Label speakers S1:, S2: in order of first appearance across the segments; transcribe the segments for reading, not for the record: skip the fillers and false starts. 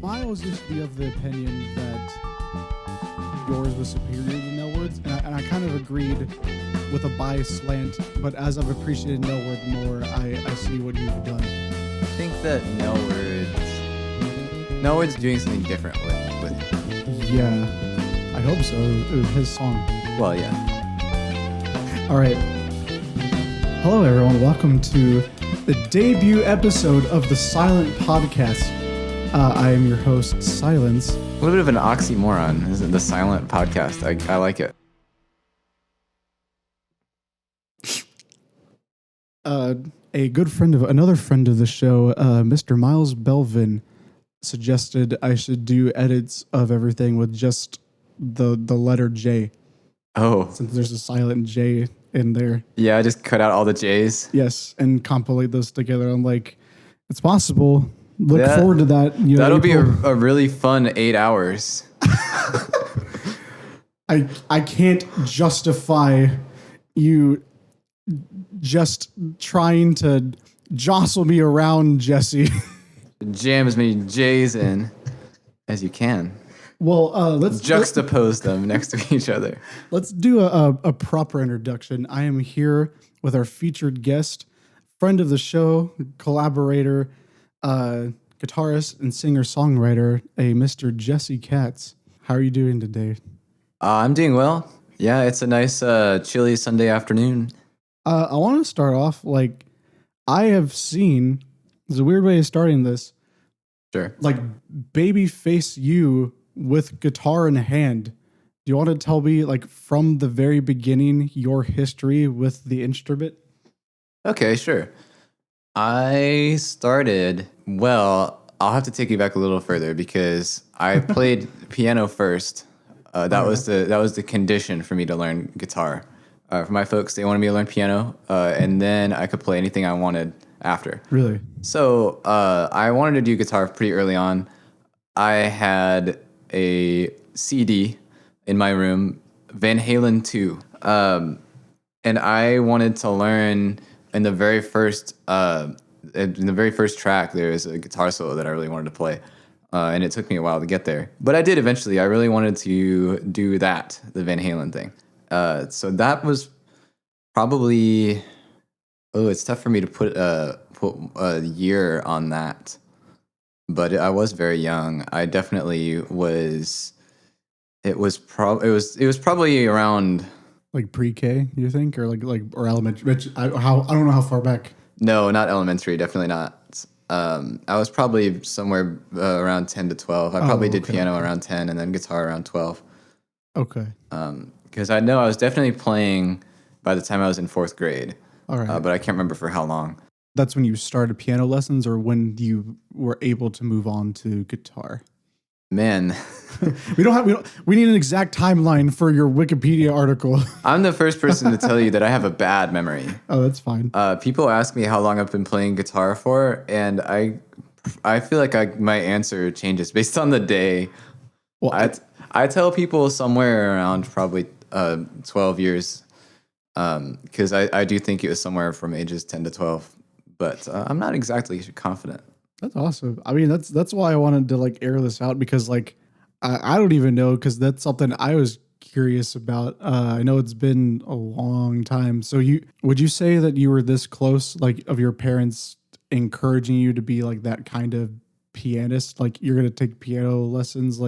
S1: Miles used to be of the opinion that yours was superior to Nelward's, and I kind of agreed with a biased slant, but as I've appreciated Nelward more, I see what you've done.
S2: I think that Nelward's doing something different with it.
S1: Yeah, I hope so. It was his song.
S2: Well, yeah.
S1: All right. Hello, everyone. Welcome to the debut episode of the Silent Podcast. I am your host, Sijlence.
S2: A little bit of an oxymoron, isn't it? The Silent Podcast. I like it.
S1: Another friend of the show, Mr. Miles Belvin, suggested I should do edits of everything with just the letter J.
S2: Oh.
S1: Since there's a silent J in there.
S2: Yeah, I just cut out all the J's.
S1: Yes, and compilate those together. I'm like, it's possible. Look forward to that.
S2: That'll be a really fun 8 hours.
S1: I can't justify you just trying to jostle me around, Jesse.
S2: Jam as many J's in as you can.
S1: Well, let's
S2: juxtapose them next to each other.
S1: Let's do a proper introduction. I am here with our featured guest, friend of the show, collaborator, guitarist and singer-songwriter, a Mr. Jesse Katz. How are you doing today?
S2: I'm doing well. Yeah, it's a nice chilly Sunday afternoon.
S1: I want to start off, I have seen, there's a weird way of starting this.
S2: Sure.
S1: Baby face you with guitar in hand. Do you want to tell me, from the very beginning, your history with the instrument?
S2: Okay, sure. I started, I'll have to take you back a little further because I played piano first. That was the condition for me to learn guitar. For my folks, they wanted me to learn piano, and then I could play anything I wanted after.
S1: Really? So
S2: I wanted to do guitar pretty early on. I had a CD in my room, Van Halen 2, and I wanted to learn. In the very first track, there's a guitar solo that I really wanted to play, and it took me a while to get there. But I did eventually. I really wanted to do that, the Van Halen thing. So that was probably. Oh, it's tough for me to put a year on that. But I was very young. I definitely was. It was probably around.
S1: Pre-K, you think, or or elementary? I don't know how far back.
S2: No, not elementary. Definitely not. I was probably somewhere around 10 to 12. I probably did piano around 10, and then guitar around 12.
S1: Okay.
S2: Because I know I was definitely playing by the time I was in 4th grade.
S1: All right.
S2: But I can't remember for how long.
S1: That's when you started piano lessons, or when you were able to move on to guitar.
S2: Man,
S1: we need an exact timeline for your Wikipedia article.
S2: I'm the first person to tell you that I have a bad memory.
S1: Oh, that's fine.
S2: People ask me how long I've been playing guitar for, and I feel like my answer changes based on the day. Well, I tell people somewhere around probably 12 years, because I do think it was somewhere from ages 10 to 12, but I'm not exactly confident.
S1: That's awesome. I mean, that's why I wanted to air this out, because I don't even know, because that's something I was curious about. I know it's been a long time. So would you say that you were this close, of your parents encouraging you to be that kind of pianist? You're going to take piano lessons,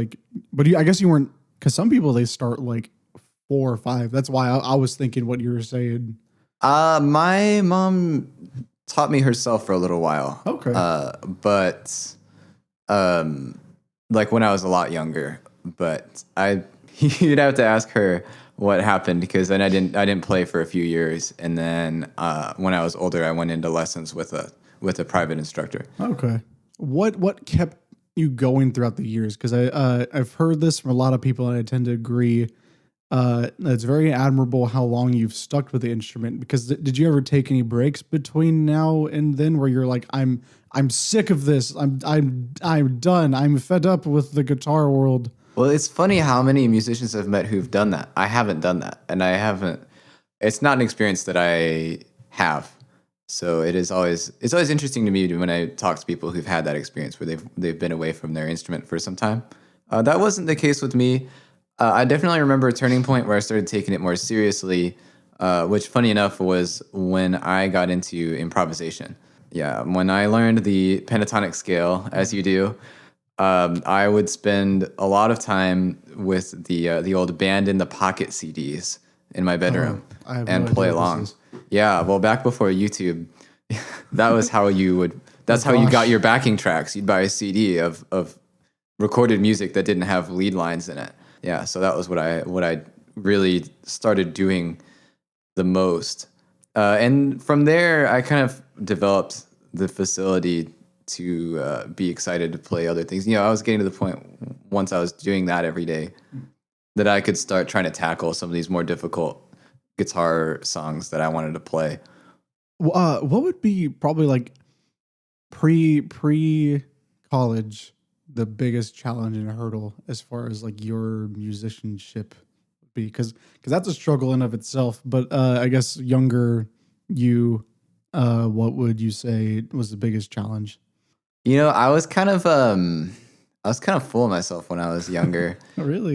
S1: but I guess you weren't, because some people, they start 4 or 5. That's why I was thinking what you were saying.
S2: My mom taught me herself for a little while.
S1: Okay.
S2: But when I was a lot younger, but you'd have to ask her what happened, because then I didn't play for a few years, and then when I was older, I went into lessons with a private instructor.
S1: Okay. What kept you going throughout the years? Because I've heard this from a lot of people, and I tend to agree. It's very admirable how long you've stuck with the instrument, because did you ever take any breaks between now and then where you're I'm sick of this. I'm done. I'm fed up with the guitar world.
S2: Well, it's funny how many musicians I've met who've done that. I haven't done that, and it's not an experience that I have. So it's always interesting to me when I talk to people who've had that experience where they've been away from their instrument for some time. That wasn't the case with me. I definitely remember a turning point where I started taking it more seriously, which, funny enough, was when I got into improvisation. Yeah, when I learned the pentatonic scale, as you do, I would spend a lot of time with the old Band in the Pocket CDs in my
S1: Oh,
S2: bedroom
S1: I have no
S2: and
S1: idea
S2: play
S1: what this
S2: along.
S1: is.
S2: Yeah, well, back before YouTube, that was how you would.
S1: Oh
S2: That's how you got
S1: gosh.
S2: your backing tracks. You'd buy a CD of recorded music that didn't have lead lines in it. Yeah, so that was what I really started doing the most. And from there, I kind of developed the facility to be excited to play other things. I was getting to the point once I was doing that every day that I could start trying to tackle some of these more difficult guitar songs that I wanted to play.
S1: What would be probably like pre college the biggest challenge and hurdle as far as like your musicianship would be? Because that's a struggle in of itself. But I guess younger you, what would you say was the biggest challenge?
S2: I was kind of full of myself when I was younger.
S1: Really?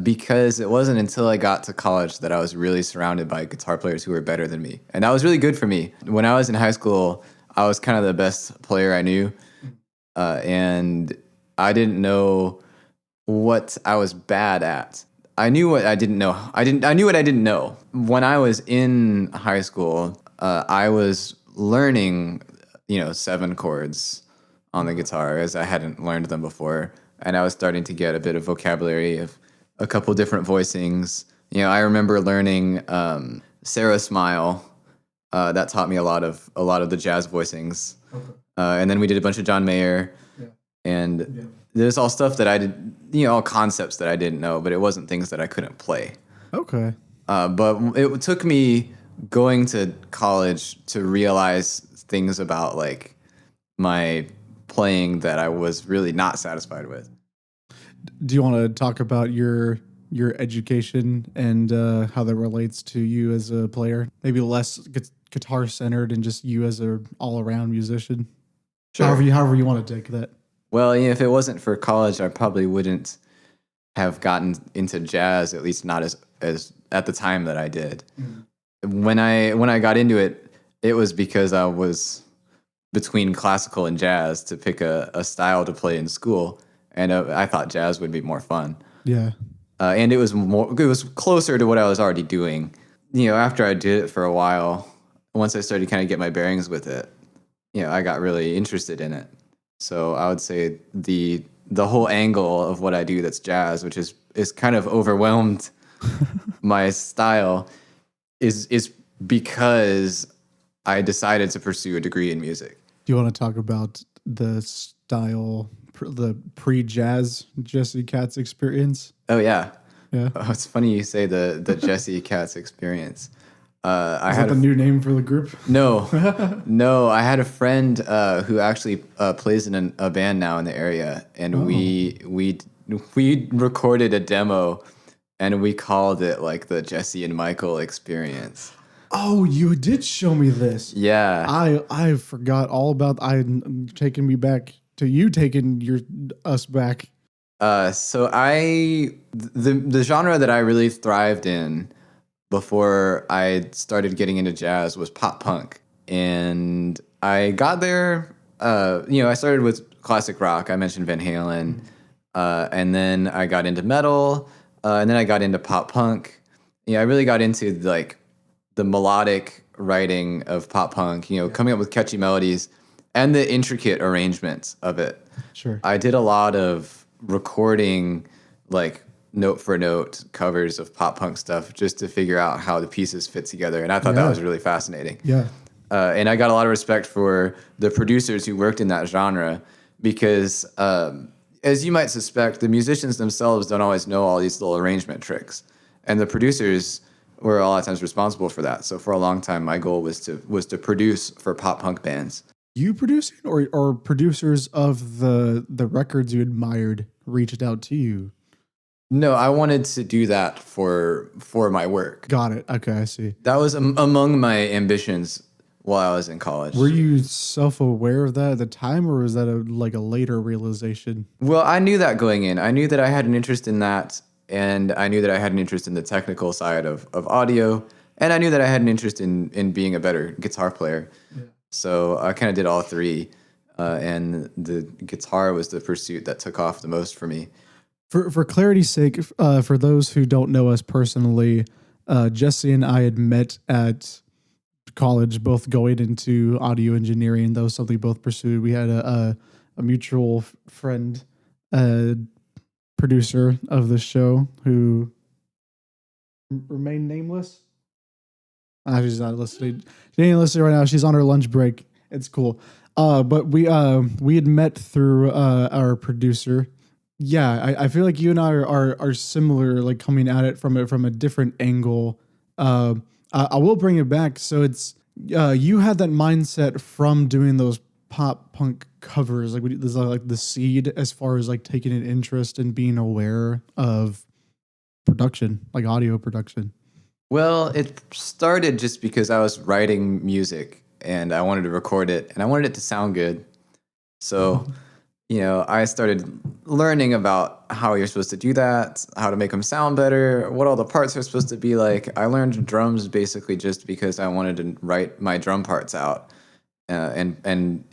S2: Because it wasn't until I got to college that I was really surrounded by guitar players who were better than me. And that was really good for me. When I was in high school, I was kind of the best player I knew. And I didn't know what I was bad at. I knew what I didn't know. I knew what I didn't know. When I was in high school, I was learning, seven chords on the guitar as I hadn't learned them before. And I was starting to get a bit of vocabulary of a couple different voicings. I remember learning Sarah Smile. That taught me a lot of the jazz voicings. And then we did a bunch of John Mayer, and there's all stuff that I did, all concepts that I didn't know, but it wasn't things that I couldn't play.
S1: Okay.
S2: But it took me going to college to realize things about like my playing that I was really not satisfied with.
S1: Do you want to talk about your education and how that relates to you as a player? Maybe less guitar centered and just you as a all around musician.
S2: Sure.
S1: However you want to take that.
S2: Well, if it wasn't for college, I probably wouldn't have gotten into jazz, at least not as at the time that I did. When I got into it, it was because I was between classical and jazz to pick a style to play in school, and I thought jazz would be more fun.
S1: Yeah.
S2: And it was closer to what I was already doing. After I did it for a while, once I started to kind of get my bearings with it, I got really interested in it. So I would say the whole angle of what I do that's jazz, which is kind of overwhelmed my style, is because I decided to pursue a degree in music.
S1: Do you want to talk about the style, the pre-jazz Jesse Katz experience?
S2: Oh yeah.
S1: Yeah.
S2: Oh, it's funny you say the Jesse Katz experience. I
S1: Is
S2: had
S1: that the new name for the group?
S2: no, no. I had a friend who actually plays in a band now in the area, and we recorded a demo, and we called it like the Jesse and Michael experience.
S1: Oh, you did show me this.
S2: Yeah.
S1: I forgot all about. Taking me back to you taking us back.
S2: So the genre that I really thrived in before I started getting into jazz was pop punk. And I got there, I started with classic rock. I mentioned Van Halen. And then I got into metal. And then I got into pop punk. I really got into like the melodic writing of pop punk, coming up with catchy melodies and the intricate arrangements of it.
S1: Sure.
S2: I did a lot of recording, like note for note covers of pop punk stuff just to figure out how the pieces fit together. And I thought that was really fascinating.
S1: Yeah.
S2: And I got a lot of respect for the producers who worked in that genre because, as you might suspect, the musicians themselves don't always know all these little arrangement tricks. And the producers were a lot of times responsible for that. So for a long time, my goal was to produce for pop punk bands.
S1: You producing or producers of the records you admired reached out to you?
S2: No, I wanted to do that for my work.
S1: Got it. Okay, I see.
S2: That was among my ambitions while I was in college.
S1: Were you self-aware of that at the time, or was that like a later realization?
S2: Well, I knew that going in. I knew that I had an interest in that, and I knew that I had an interest in the technical side of audio, and I knew that I had an interest in being a better guitar player. Yeah. So I kind of did all three, and the guitar was the pursuit that took off the most for me.
S1: For clarity's sake, for those who don't know us personally, Jesse and I had met at college, both going into audio engineering. That was something we both pursued. We had a mutual friend, producer of the show, who remained nameless. She's not listening. She ain't listening right now. She's on her lunch break. It's cool. But we had met through our producer. Yeah, I feel like you and I are similar, like coming at it from a different angle. I will bring it back. So it's you had that mindset from doing those pop punk covers, like there's like the seed as far as like taking an interest and being aware of production, like audio production.
S2: Well, it started just because I was writing music and I wanted to record it and I wanted it to sound good. So, I started learning about how you're supposed to do that, how to make them sound better, what all the parts are supposed to be like. I learned drums basically just because I wanted to write my drum parts out. And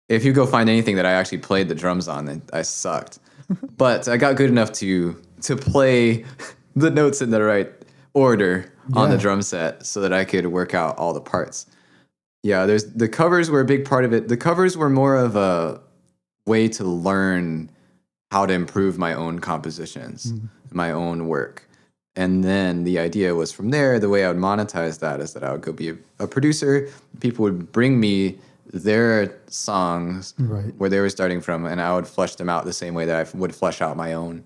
S2: if you go find anything that I actually played the drums on, then I sucked. But I got good enough to play the notes in the right order on the drum set so that I could work out all the parts. Yeah, the covers were a big part of it. The covers were more of a way to learn how to improve my own compositions, my own work. And then the idea was from there, the way I would monetize that is that I would go be a producer. People would bring me their songs where they were starting from, and I would flesh them out the same way that I would flesh out my own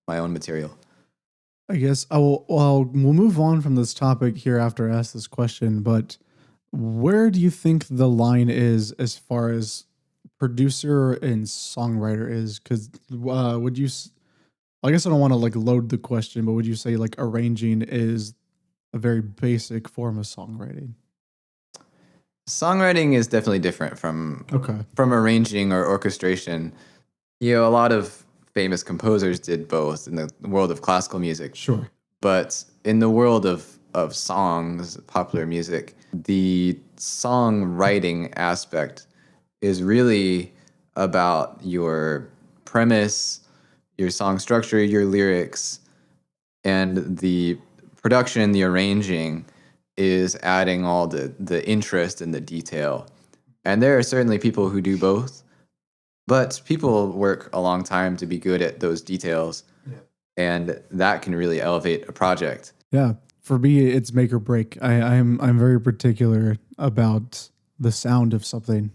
S2: material.
S1: I guess we'll move on from this topic here after I ask this question, but where do you think the line is as far as producer and songwriter is? Because would you, I guess I don't want to like load the question, but would you say like arranging is a very basic form of songwriting?
S2: Songwriting is definitely different from arranging or orchestration. A lot of famous composers did both in the world of classical music.
S1: Sure.
S2: But in the world of songs, popular music, the songwriting aspect is really about your premise, your song structure, your lyrics, and the production, the arranging is adding all the interest and the detail. And there are certainly people who do both. But people work a long time to be good at those details, and that can really elevate a project.
S1: Yeah, for me, it's make or break. I'm very particular about the sound of something.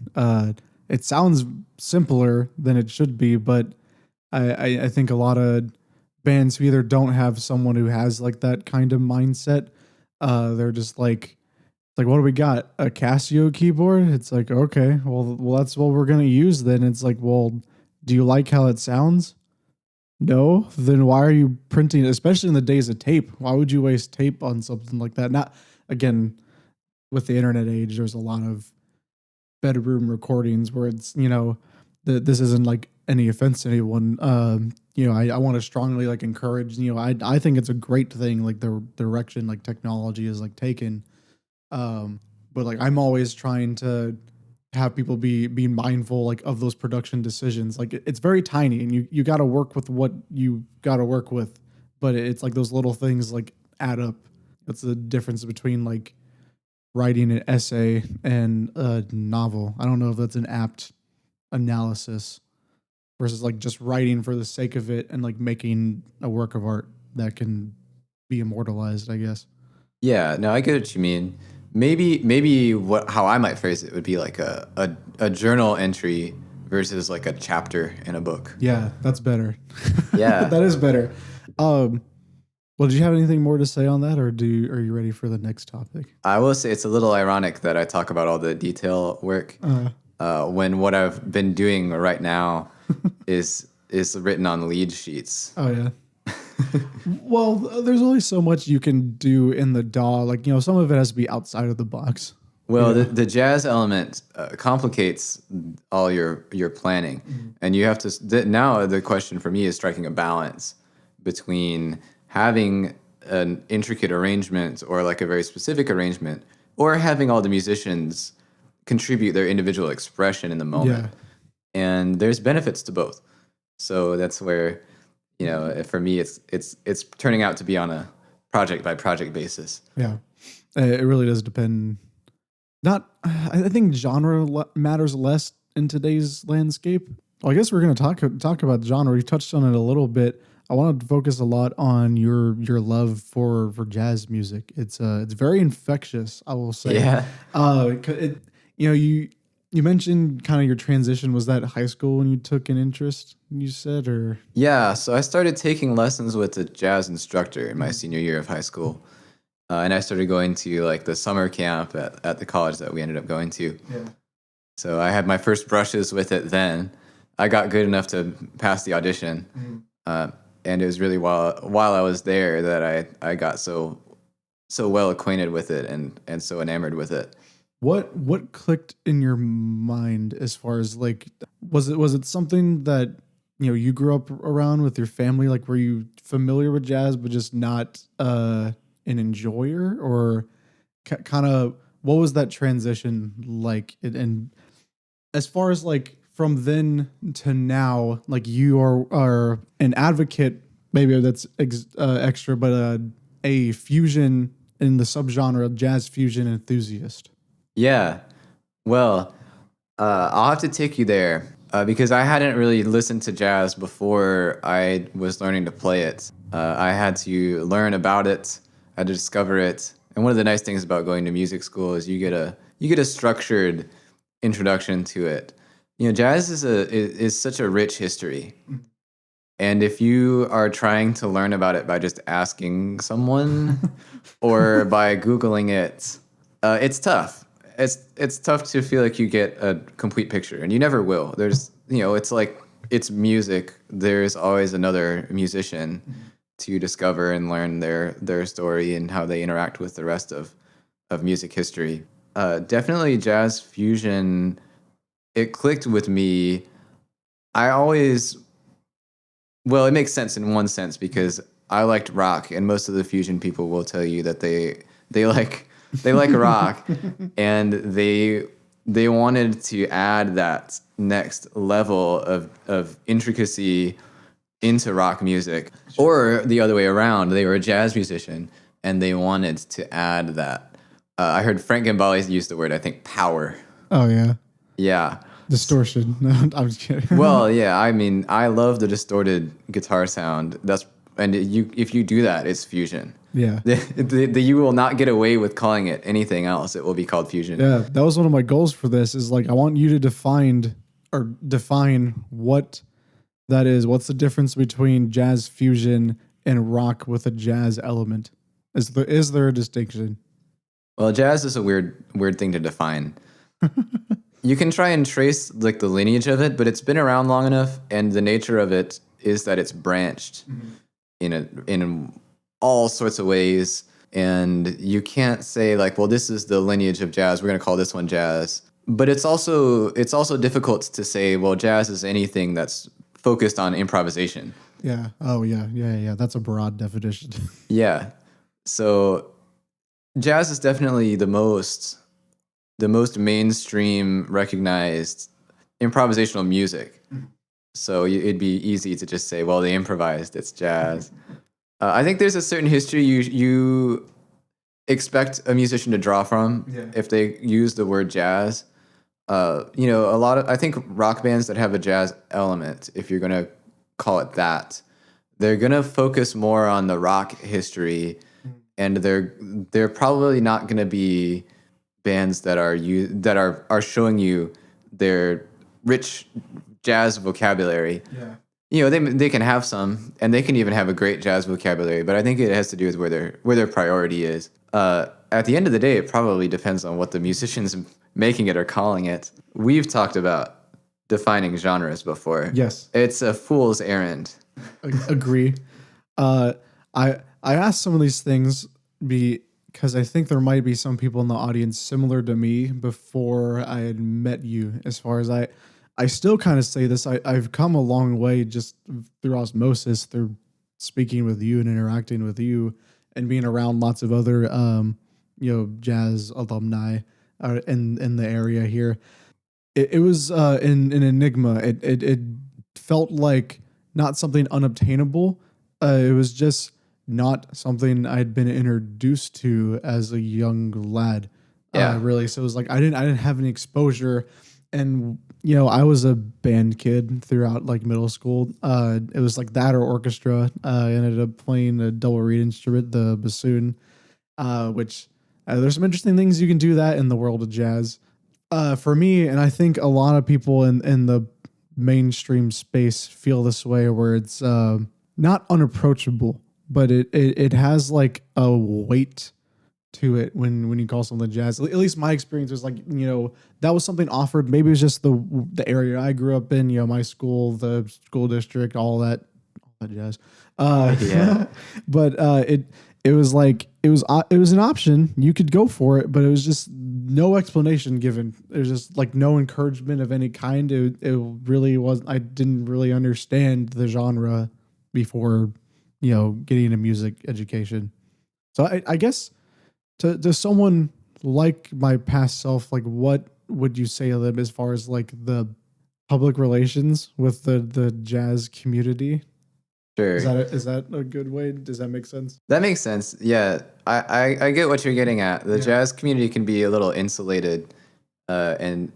S1: It sounds simpler than it should be, but I think a lot of bands who either don't have someone who has like that kind of mindset, they're just like, what do we got? A Casio keyboard? It's like, okay, well, that's what we're going to use then. It's like, well, do you like how it sounds? No? Then why are you printing it? Especially in the days of tape. Why would you waste tape on something like that? Not, again, with the internet age, there's a lot of bedroom recordings where it's, this isn't like any offense to anyone. I want to strongly like encourage, I think it's a great thing, like the direction like technology is like taken. But like I'm always trying to have people be mindful like of those production decisions. Like it's very tiny and you got to work with what you got to work with, but it's like those little things like add up. That's the difference between like writing an essay and a novel. I don't know if that's an apt analysis versus like just writing for the sake of it and like making a work of art that can be immortalized, I guess.
S2: Yeah, no, I get what you mean. Maybe how I might phrase it would be like a journal entry versus like a chapter in a book.
S1: Yeah, that's better.
S2: Yeah.
S1: That is better. Well, do you have anything more to say on that, or are you ready for the next topic?
S2: I will say it's a little ironic that I talk about all the detail work when what I've been doing right now is written on lead sheets.
S1: Oh yeah. Well, there's only so much you can do in the DAW. Like, some of it has to be outside of the box.
S2: Well, the jazz element complicates all your planning, and you have to. Now the question for me is striking a balance between having an intricate arrangement or like a very specific arrangement, or having all the musicians contribute their individual expression in the moment.
S1: Yeah.
S2: And there's benefits to both. So that's where, for me, it's turning out to be on a project by project basis.
S1: Yeah. It really does depend. Not, I think genre matters less in today's landscape. Well, I guess we're going to talk about genre. We touched on it a little bit. I wanted to focus a lot on your love for jazz music. It's very infectious, I will say.
S2: Yeah.
S1: You mentioned kind of your transition. Was that high school when you took an interest? You said, or
S2: Yeah, so I started taking lessons with a jazz instructor in my senior year of high school. And I started going to like the summer camp at the college that we ended up going to.
S1: yeah,
S2: So I had my first brushes with it then. I got good enough to pass the audition. And it was really while I was there that I got so well acquainted with it and so enamored with it.
S1: what clicked in your mind as far as like was it something that you grew up around with your family? Like, were you familiar with jazz but just not an enjoyer, or kind of what was that transition like? And as far as like from then to now, like you are an advocate, maybe that's extra, but a fusion in the subgenre of jazz fusion enthusiast.
S2: Yeah. Well, I'll have to take you there because I hadn't really listened to jazz before I was learning to play it. I had to learn about it. I had to discover it. And one of the nice things about going to music school is you get a structured introduction to it. Jazz is such a rich history. And if you are trying to learn about it by just asking someone or by Googling it, it's tough. It's tough to feel like you get a complete picture, and you never will. There's, it's like it's music. There's always another musician to discover and learn their story and how they interact with the rest of music history. Definitely jazz fusion, it clicked with me. Well, it makes sense in one sense because I liked rock, and most of the fusion people will tell you that they like rock, and they wanted to add that next level of intricacy into rock music, or the other way around. They were a jazz musician, and they wanted to add that. I heard Frank Gambale use the word, I think, power.
S1: Oh yeah,
S2: Yeah.
S1: distortion. No, I'm just kidding.
S2: Well, yeah. I mean, I love the distorted guitar sound. If you do that, it's fusion.
S1: Yeah.
S2: You will not get away with calling it anything else. It will be called fusion.
S1: Yeah, that was one of my goals for this. Is like I want you to define what that is. What's the difference between jazz fusion and rock with a jazz element? Is there a distinction?
S2: Well, jazz is a weird thing to define. You can try and trace like the lineage of it, but it's been around long enough, and the nature of it is that it's branched in all sorts of ways, and you can't say like, well, this is the lineage of jazz, we're going to call this one jazz. But it's also difficult to say, well, jazz is anything that's focused on improvisation.
S1: Yeah. Oh yeah. That's a broad definition.
S2: Yeah. So jazz is definitely the most mainstream recognized improvisational music. So it'd be easy to just say, well, they improvised, it's jazz. I think there's a certain history you expect a musician to draw from if they use the word jazz. I think rock bands that have a jazz element, if you're going to call it that, they're going to focus more on the rock history, and they're probably not going to be bands that are showing you their rich jazz vocabulary. Yeah. They can have some, and they can even have a great jazz vocabulary, but I think it has to do with where their priority is. At the end of the day, it probably depends on what the musicians making it are calling it. We've talked about defining genres before.
S1: Yes.
S2: It's a fool's errand.
S1: Agree. I asked some of these things because I think there might be some people in the audience similar to me before I had met you. As far as I still kind of say this. I've come a long way just through osmosis, through speaking with you and interacting with you, and being around lots of other, jazz alumni in the area here. It was an enigma. It felt like not something unobtainable. It was just not something I'd been introduced to as a young lad.
S2: Yeah.
S1: Really. So it was like I didn't have any exposure, and I was a band kid throughout like middle school. It was like that or orchestra. I ended up playing a double reed instrument, the bassoon, which there's some interesting things you can do that in the world of jazz. For me, and I think a lot of people in the mainstream space feel this way, where it's not unapproachable, but it has like a weight to it when you call something jazz. At least my experience was like, that was something offered. Maybe it was just the area I grew up in, my school, the school district, all that jazz.
S2: Yeah.
S1: But it was like it was an option. You could go for it, but it was just no explanation given. It was just like no encouragement of any kind. It really was. I didn't really understand the genre before, getting a music education. So I guess to someone like my past self, like what would you say to them as far as like the public relations with the jazz community?
S2: Sure.
S1: Is that a good way? Does that make sense?
S2: That makes sense. Yeah, I get what you're getting at. The jazz community can be a little insulated, and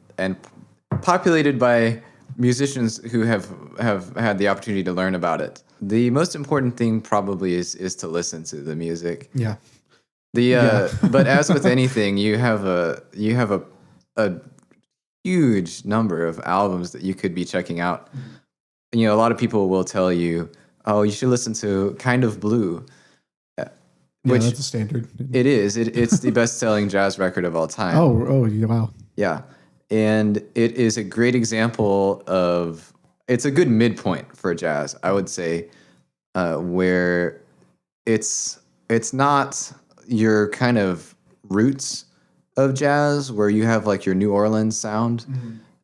S2: populated by musicians who have had the opportunity to learn about it. The most important thing probably is to listen to the music.
S1: Yeah.
S2: But as with anything, you have a huge number of albums that you could be checking out. A lot of people will tell you, "Oh, you should listen to Kind of Blue,"
S1: Which that's a standard.
S2: It is. It's the best-selling jazz record of all time.
S1: Oh, yeah, wow.
S2: Yeah, and it is a great example of. It's a good midpoint for jazz, I would say, where it's not your kind of roots of jazz where you have like your New Orleans sound,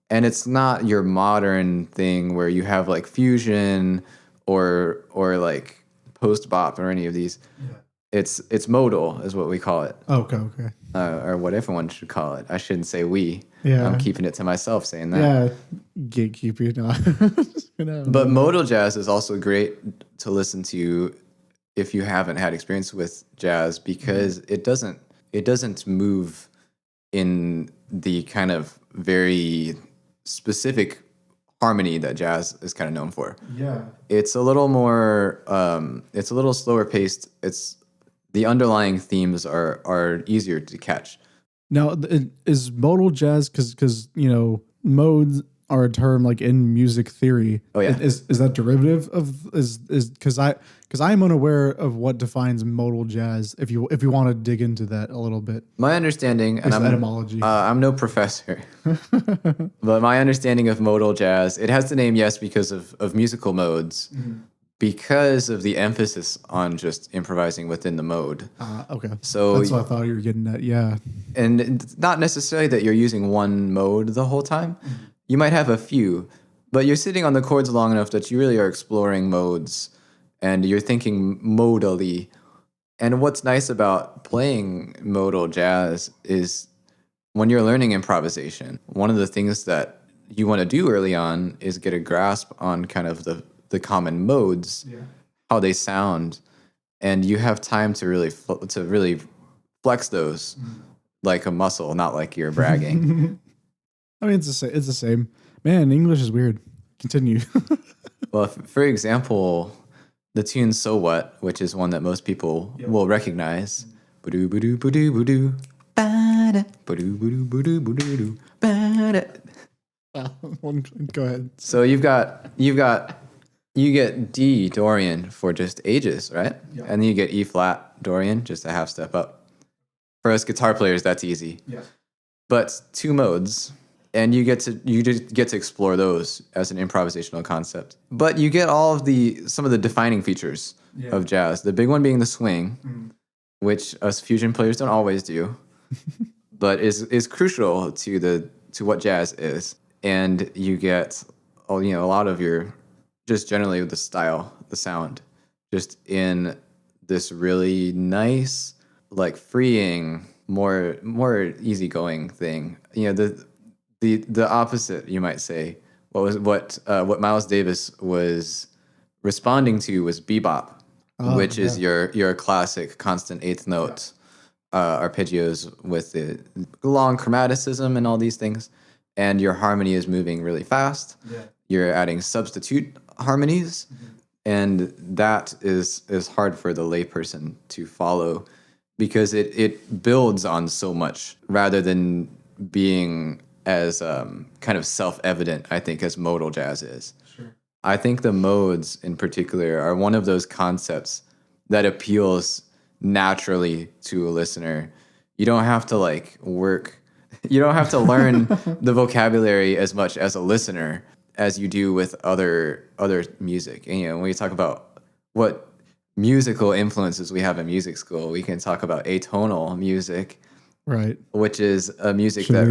S2: and it's not your modern thing where you have like fusion or like post bop or any of these. Yeah. It's modal is what we call it.
S1: Okay.
S2: Or what everyone should call it. I shouldn't say we.
S1: Yeah.
S2: I'm keeping it to myself saying that.
S1: Yeah, gatekeeping.
S2: But modal jazz is also great to listen to if you haven't had experience with jazz, because it doesn't move in the kind of very specific harmony that jazz is kind of known for.
S1: Yeah.
S2: It's a little more it's a little slower paced. The underlying themes are easier to catch.
S1: Now, is modal jazz because modes are a term like in music theory.
S2: Oh yeah.
S1: Is that derivative of is because I'm unaware of what defines modal jazz. If you want to dig into that a little bit.
S2: My understanding, and
S1: etymology.
S2: I'm no professor, but my understanding of modal jazz, it has the name, yes, because of musical modes, because of the emphasis on just improvising within the mode.
S1: Okay.
S2: So
S1: that's what I thought you were getting at. Yeah.
S2: And it's not necessarily that you're using one mode the whole time. You might have a few, but you're sitting on the chords long enough that you really are exploring modes and you're thinking modally. And what's nice about playing modal jazz is when you're learning improvisation, one of the things that you want to do early on is get a grasp on kind of the common modes, how they sound, and you have time to really flex those like a muscle, not like you're bragging.
S1: I mean, it's the same. Man, English is weird. Continue.
S2: Well, for example, the tune "So What," which is one that most people will recognize. Ba-doo, ba-doo, ba-doo, ba-doo. Ba-da, ba-doo, ba-doo, ba-doo, ba-doo, ba-da.
S1: Go ahead.
S2: So you get D Dorian for just ages, right? Yeah. And then you get E flat Dorian, just a half step up. For us guitar players, that's easy. Yeah. But two modes, and you just get to explore those as an improvisational concept. But you get all of some of the defining features of jazz. The big one being the swing. which us fusion players don't always do, but is crucial to what jazz is. And you get a lot of your just generally the style, the sound, just in this really nice, like freeing, more easygoing thing. The opposite, you might say. What Miles Davis was responding to was bebop, which is your classic constant eighth note arpeggios with the long chromaticism and all these things, and your harmony is moving really fast. Yeah. You're adding substitute harmonies, and that is hard for the layperson to follow because it builds on so much rather than being as kind of self-evident, I think, as modal jazz is. Sure. I think the modes in particular are one of those concepts that appeals naturally to a listener. You don't have to you don't have to learn the vocabulary as much as a listener as you do with other music. And when you talk about what musical influences we have in music school, we can talk about atonal music,
S1: right?
S2: Which is a music that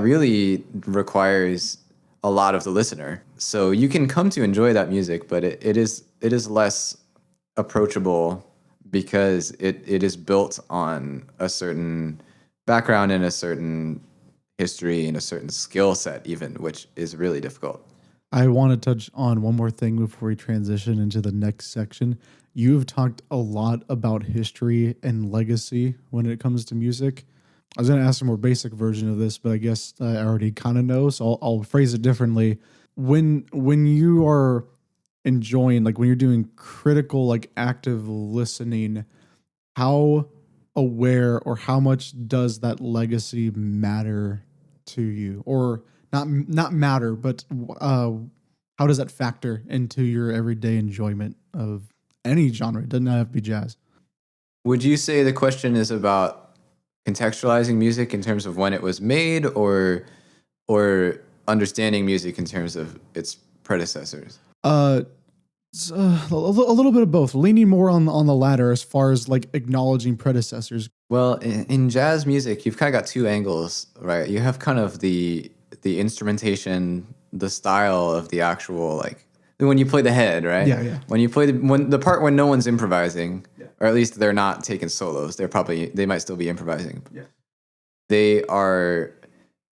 S2: really requires a lot of the listener. So you can come to enjoy that music, but it is less approachable because it is built on a certain background and a certain history and a certain skill set even, which is really difficult.
S1: I want to touch on one more thing before we transition into the next section. You've talked a lot about history and legacy when it comes to music. I was going to ask a more basic version of this, but I guess I already kind of know, so I'll phrase it differently. When you are enjoying, like when you're doing critical, like active listening, how aware or how much does that legacy matter to you? Or not matter, but how does that factor into your everyday enjoyment of any genre? It doesn't have to be jazz.
S2: Would you say the question is about contextualizing music in terms of when it was made, or understanding music in terms of its predecessors?
S1: A little bit of both, leaning more on the latter as far as like acknowledging predecessors.
S2: Well, in jazz music, you've kind of got two angles, right? You have kind of the instrumentation, the style of the actual, like when you play the head, right?
S1: Yeah.
S2: When you play the part when no one's improvising, or at least they're not taking solos. They might still be improvising. Yeah. They are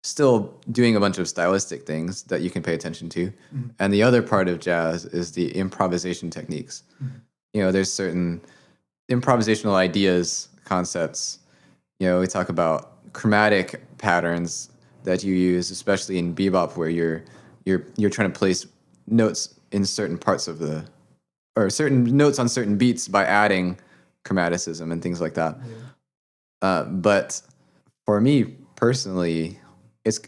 S2: still doing a bunch of stylistic things that you can pay attention to. Mm-hmm. And the other part of jazz is the improvisation techniques. Mm-hmm. There's certain improvisational ideas, concepts. We talk about chromatic patterns that you use, especially in bebop, where you're trying to place notes in certain parts of or certain notes on certain beats by adding chromaticism and things like that. Yeah. But for me personally, it's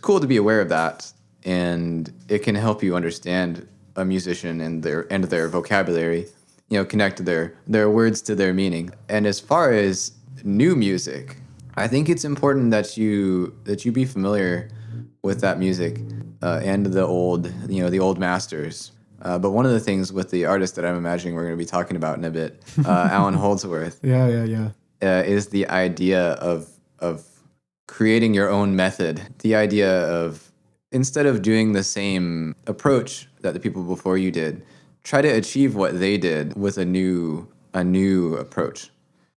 S2: cool to be aware of that, and it can help you understand a musician and their vocabulary, connect their words to their meaning. And as far as new music, I think it's important that you be familiar with that music and the old masters. But one of the things with the artist that I'm imagining we're going to be talking about in a bit, Alan Holdsworth, is the idea of creating your own method. The idea of, instead of doing the same approach that the people before you did, try to achieve what they did with a new approach.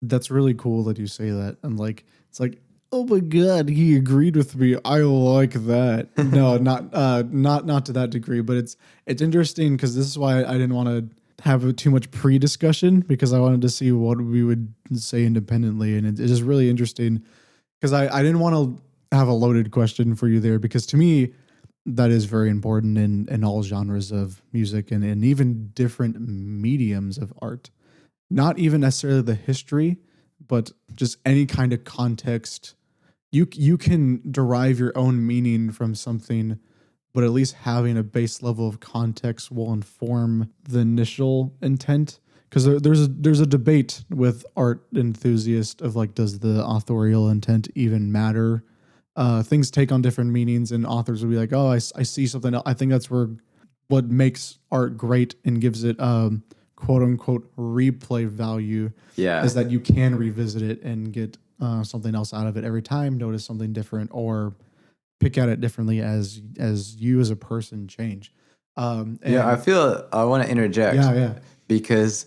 S1: That's really cool that you say that. And it's like, oh my God, he agreed with me. I like that. No, not to that degree, but it's interesting because this is why I didn't want to have too much pre-discussion, because I wanted to see what we would say independently. And it's just really interesting because I didn't want to have a loaded question for you there, because to me, that is very important in all genres of music and even different mediums of art. Not even necessarily the history, but just any kind of context. You can derive your own meaning from something, but at least having a base level of context will inform the initial intent. Because there's a debate with art enthusiasts of like, does the authorial intent even matter? Things take on different meanings, and authors will be like, oh, I see something else. I think that's what makes art great and gives it quote unquote replay value
S2: Yeah.
S1: is that you can revisit it and get something else out of it every time, notice something different, or pick at it differently as you as a person change.
S2: Yeah, I
S1: And
S2: feel I want to interject
S1: yeah.
S2: because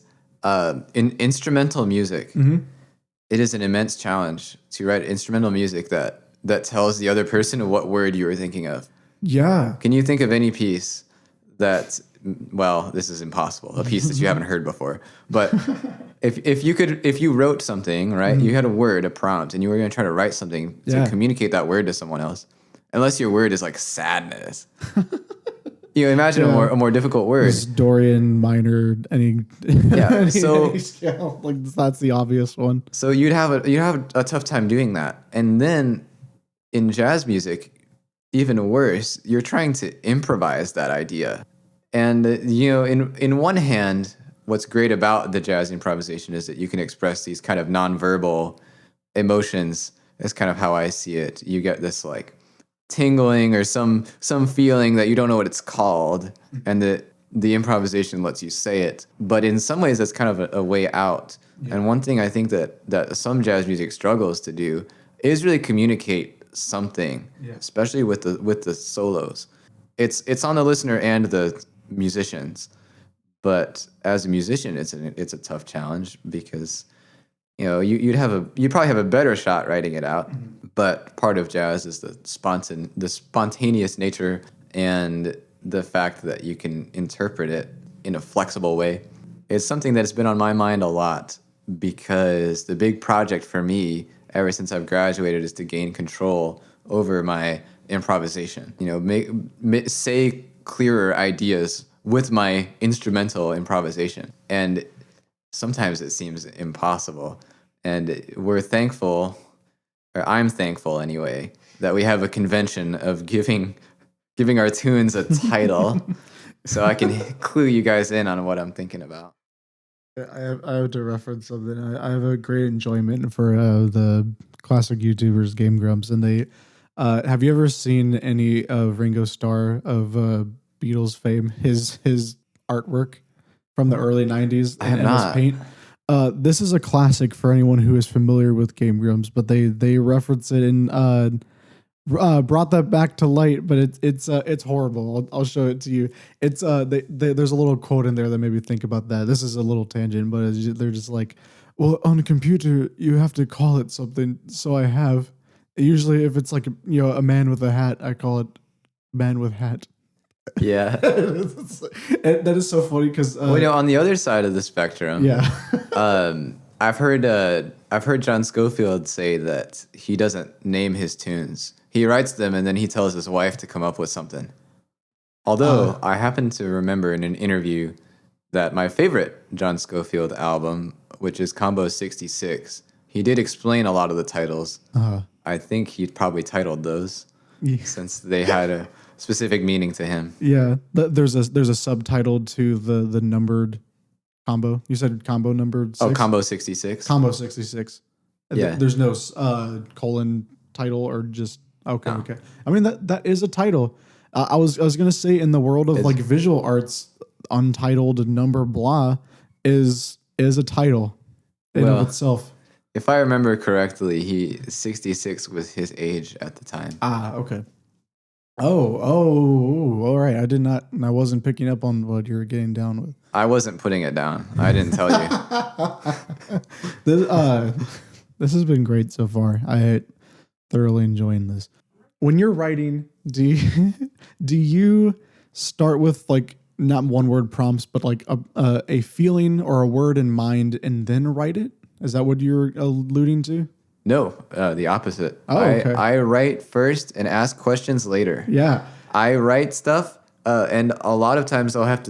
S2: in instrumental music,
S1: Mm-hmm.
S2: it is an immense challenge to write instrumental music that tells the other person what word you were thinking of.
S1: Yeah.
S2: Can you think of any piece that, well, this is impossible, a piece that you haven't heard before, but if you wrote something, right, you had a word, a prompt, and you were going to try to write something to
S1: Yeah.
S2: communicate that word to someone else, unless your word is like sadness. You know, imagine
S1: Yeah.
S2: a more difficult word.
S1: This Dorian minor, any
S2: Yeah. So
S1: any scale, like that's the obvious one.
S2: so you'd have a tough time doing that. And then in jazz music, even worse, you're trying to improvise that idea. And you know, in one hand, what's great about the jazz improvisation is that you can express these kind of nonverbal emotions. Is kind of how I see it. You get this like tingling or some feeling that you don't know what it's called, and the improvisation lets you say it. But in some ways, that's kind of a way out.
S1: Yeah.
S2: And one thing I think that some jazz music struggles to do is really communicate something,
S1: Yeah.
S2: especially with the solos. It's on the listener and the musicians. But as a musician, it's a tough challenge because you know you'd probably have a better shot writing it out. But part of jazz is the spontaneous nature and the fact that you can interpret it in a flexible way. It's something that's been on my mind a lot because the big project for me ever since I've graduated is to gain control over my improvisation. You know, say clearer ideas with my instrumental improvisation. And sometimes it seems impossible. And we're thankful, or I'm thankful anyway, that we have a convention of giving our tunes a title so I can clue you guys in on what I'm thinking about.
S1: I have to reference something. I have a great enjoyment for the classic YouTubers Game Grumps, and they have you ever seen any of Ringo Starr of Beatles fame? His artwork from the early '90s
S2: I have
S1: and his
S2: not.
S1: paint. This is a classic for anyone who is familiar with Game Grumps, but they reference it in brought that back to light, but it's horrible. I'll show it to you. It's there's a little quote in there that made me think about that. This is a little tangent, but they're just like, well, on a computer you have to call it something. So I have usually if it's like a man with a hat, I call it man with hat.
S2: Yeah.
S1: That is so funny because
S2: Well, you know, on the other side of the spectrum,
S1: yeah.
S2: I've heard John Scofield say that he doesn't name his tunes. He writes them and then he tells his wife to come up with something. Although I happen to remember in an interview that my favorite John Scofield album, which is Combo 66, he did explain a lot of the titles. I think he probably titled those since they had a specific meaning to him.
S1: Yeah, there's a subtitle to the numbered combo. You said combo numbered 6?
S2: Oh, Combo 66?
S1: Combo 66.
S2: Yeah.
S1: There's no colon title or just okay.
S2: No.
S1: Okay. I mean that is a title. I was gonna say in the world of like visual arts, untitled number blah is a title in of itself.
S2: If I remember correctly, 66 was his age at the time.
S1: Okay. Oh, all right. I wasn't picking up on what you were getting down with.
S2: I wasn't putting it down. I didn't tell you.
S1: This has been great so far. I thoroughly enjoying this. When you're writing, do you start with like not one word prompts, but like a feeling or a word in mind and then write it? Is that what you're alluding to?
S2: No, the opposite.
S1: Oh, okay.
S2: I write first and ask questions later.
S1: Yeah.
S2: I write stuff, and a lot of times I'll have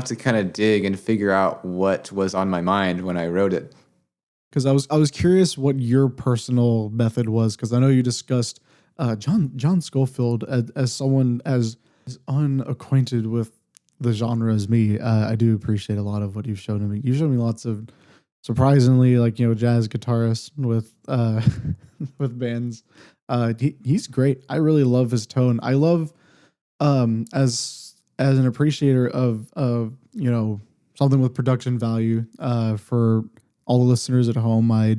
S2: to kind of dig and figure out what was on my mind when I wrote it.
S1: Because I was curious what your personal method was, because I know you discussed John Schofield as someone as unacquainted with the genre as me. I do appreciate a lot of what you've shown me. You showed me lots of surprisingly jazz guitarists with with bands. He's great. I really love his tone. I love as an appreciator of something with production value. For all the listeners at home, I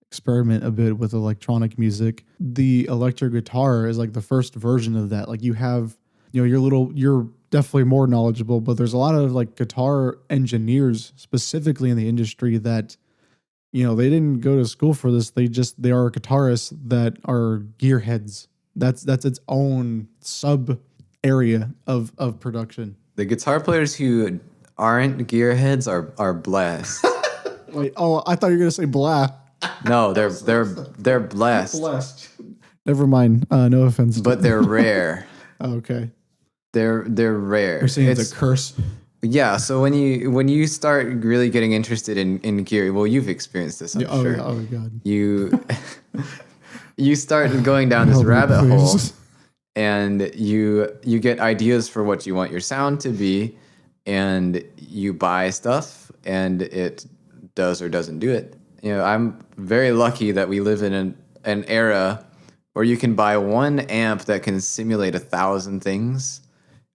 S1: experiment a bit with electronic music. The electric guitar is like the first version of that. Like you have, you're definitely more knowledgeable, but there's a lot of like guitar engineers specifically in the industry that, they didn't go to school for this. They are guitarists that are gearheads. That's its own sub area of production.
S2: The guitar players who aren't gearheads are blessed.
S1: Wait, oh, I thought you were gonna say blah.
S2: No, they're blessed.
S1: Blessed. Never mind. No offense.
S2: But they're rare.
S1: Oh, okay.
S2: They're rare.
S1: You're saying it's a curse.
S2: Yeah. So when you start really getting interested in gear, well, you've experienced this, I'm sure.
S1: Yeah, oh god.
S2: You start going down this
S1: Help me,
S2: rabbit hole,
S1: please.
S2: and you get ideas for what you want your sound to be, and you buy stuff, and it does or doesn't do it. I'm very lucky that we live in an era where you can buy one amp that can simulate 1,000 things,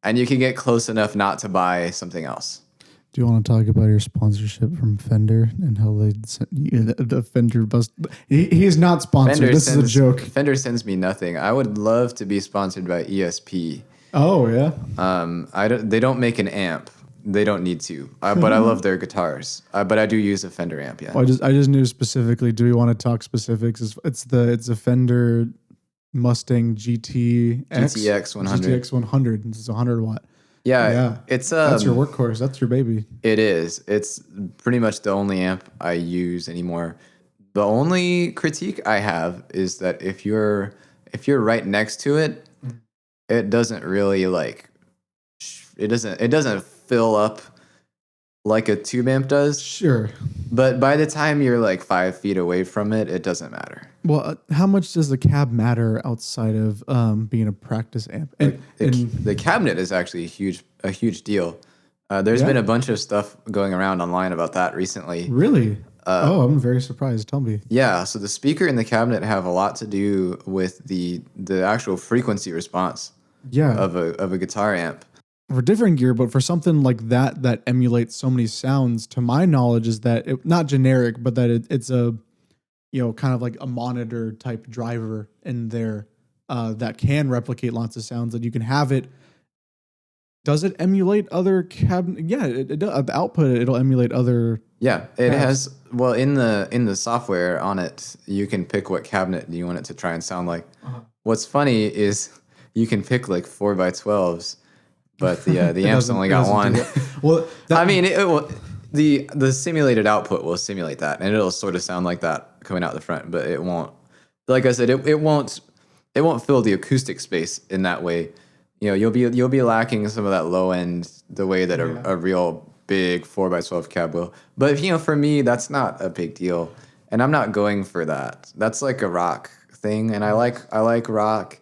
S2: and you can get close enough not to buy something else.
S1: Do you want to talk about your sponsorship from Fender and how they sent you the Fender bust? He is not sponsored. This is a joke.
S2: Fender sends me nothing. I would love to be sponsored by ESP.
S1: Oh yeah.
S2: They don't make an amp. They don't need to. But I love their guitars. But I do use a Fender amp. Yeah.
S1: Well, I just knew specifically. Do we want to talk specifics? It's a Fender Mustang GTX
S2: 100.
S1: GTX 100. It's 100 watt.
S2: Yeah. It's
S1: that's your workhorse. That's your baby.
S2: It is. It's pretty much the only amp I use anymore. The only critique I have is that if you're right next to it, it doesn't really it doesn't fill up like a tube amp does.
S1: Sure.
S2: But by the time you're like 5 feet away from it, it doesn't matter.
S1: Well, how much does the cab matter outside of being a practice amp?
S2: The cabinet is actually a huge deal. There's been a bunch of stuff going around online about that recently.
S1: Really? I'm very surprised. Tell me.
S2: Yeah, so the speaker and the cabinet have a lot to do with the actual frequency response of a guitar amp.
S1: For different gear, but for something like that emulates so many sounds, to my knowledge, is that not generic, but that it's a kind of like a monitor type driver in there that can replicate lots of sounds. That you can have it. Does it emulate other cabinet? Yeah, it does. The output, it'll emulate other.
S2: Yeah, it has. Well, in the software on it, you can pick what cabinet you want it to try and sound like. What's funny is you can pick like 4x12s. But the amp's only got one.
S1: Well,
S2: I mean, it will, the simulated output will simulate that, and it'll sort of sound like that coming out the front. But it won't. Like I said, it won't fill the acoustic space in that way. You'll be lacking some of that low end the way that a real big 4x12 cab will. But for me, that's not a big deal, and I'm not going for that. That's like a rock thing, and I like rock.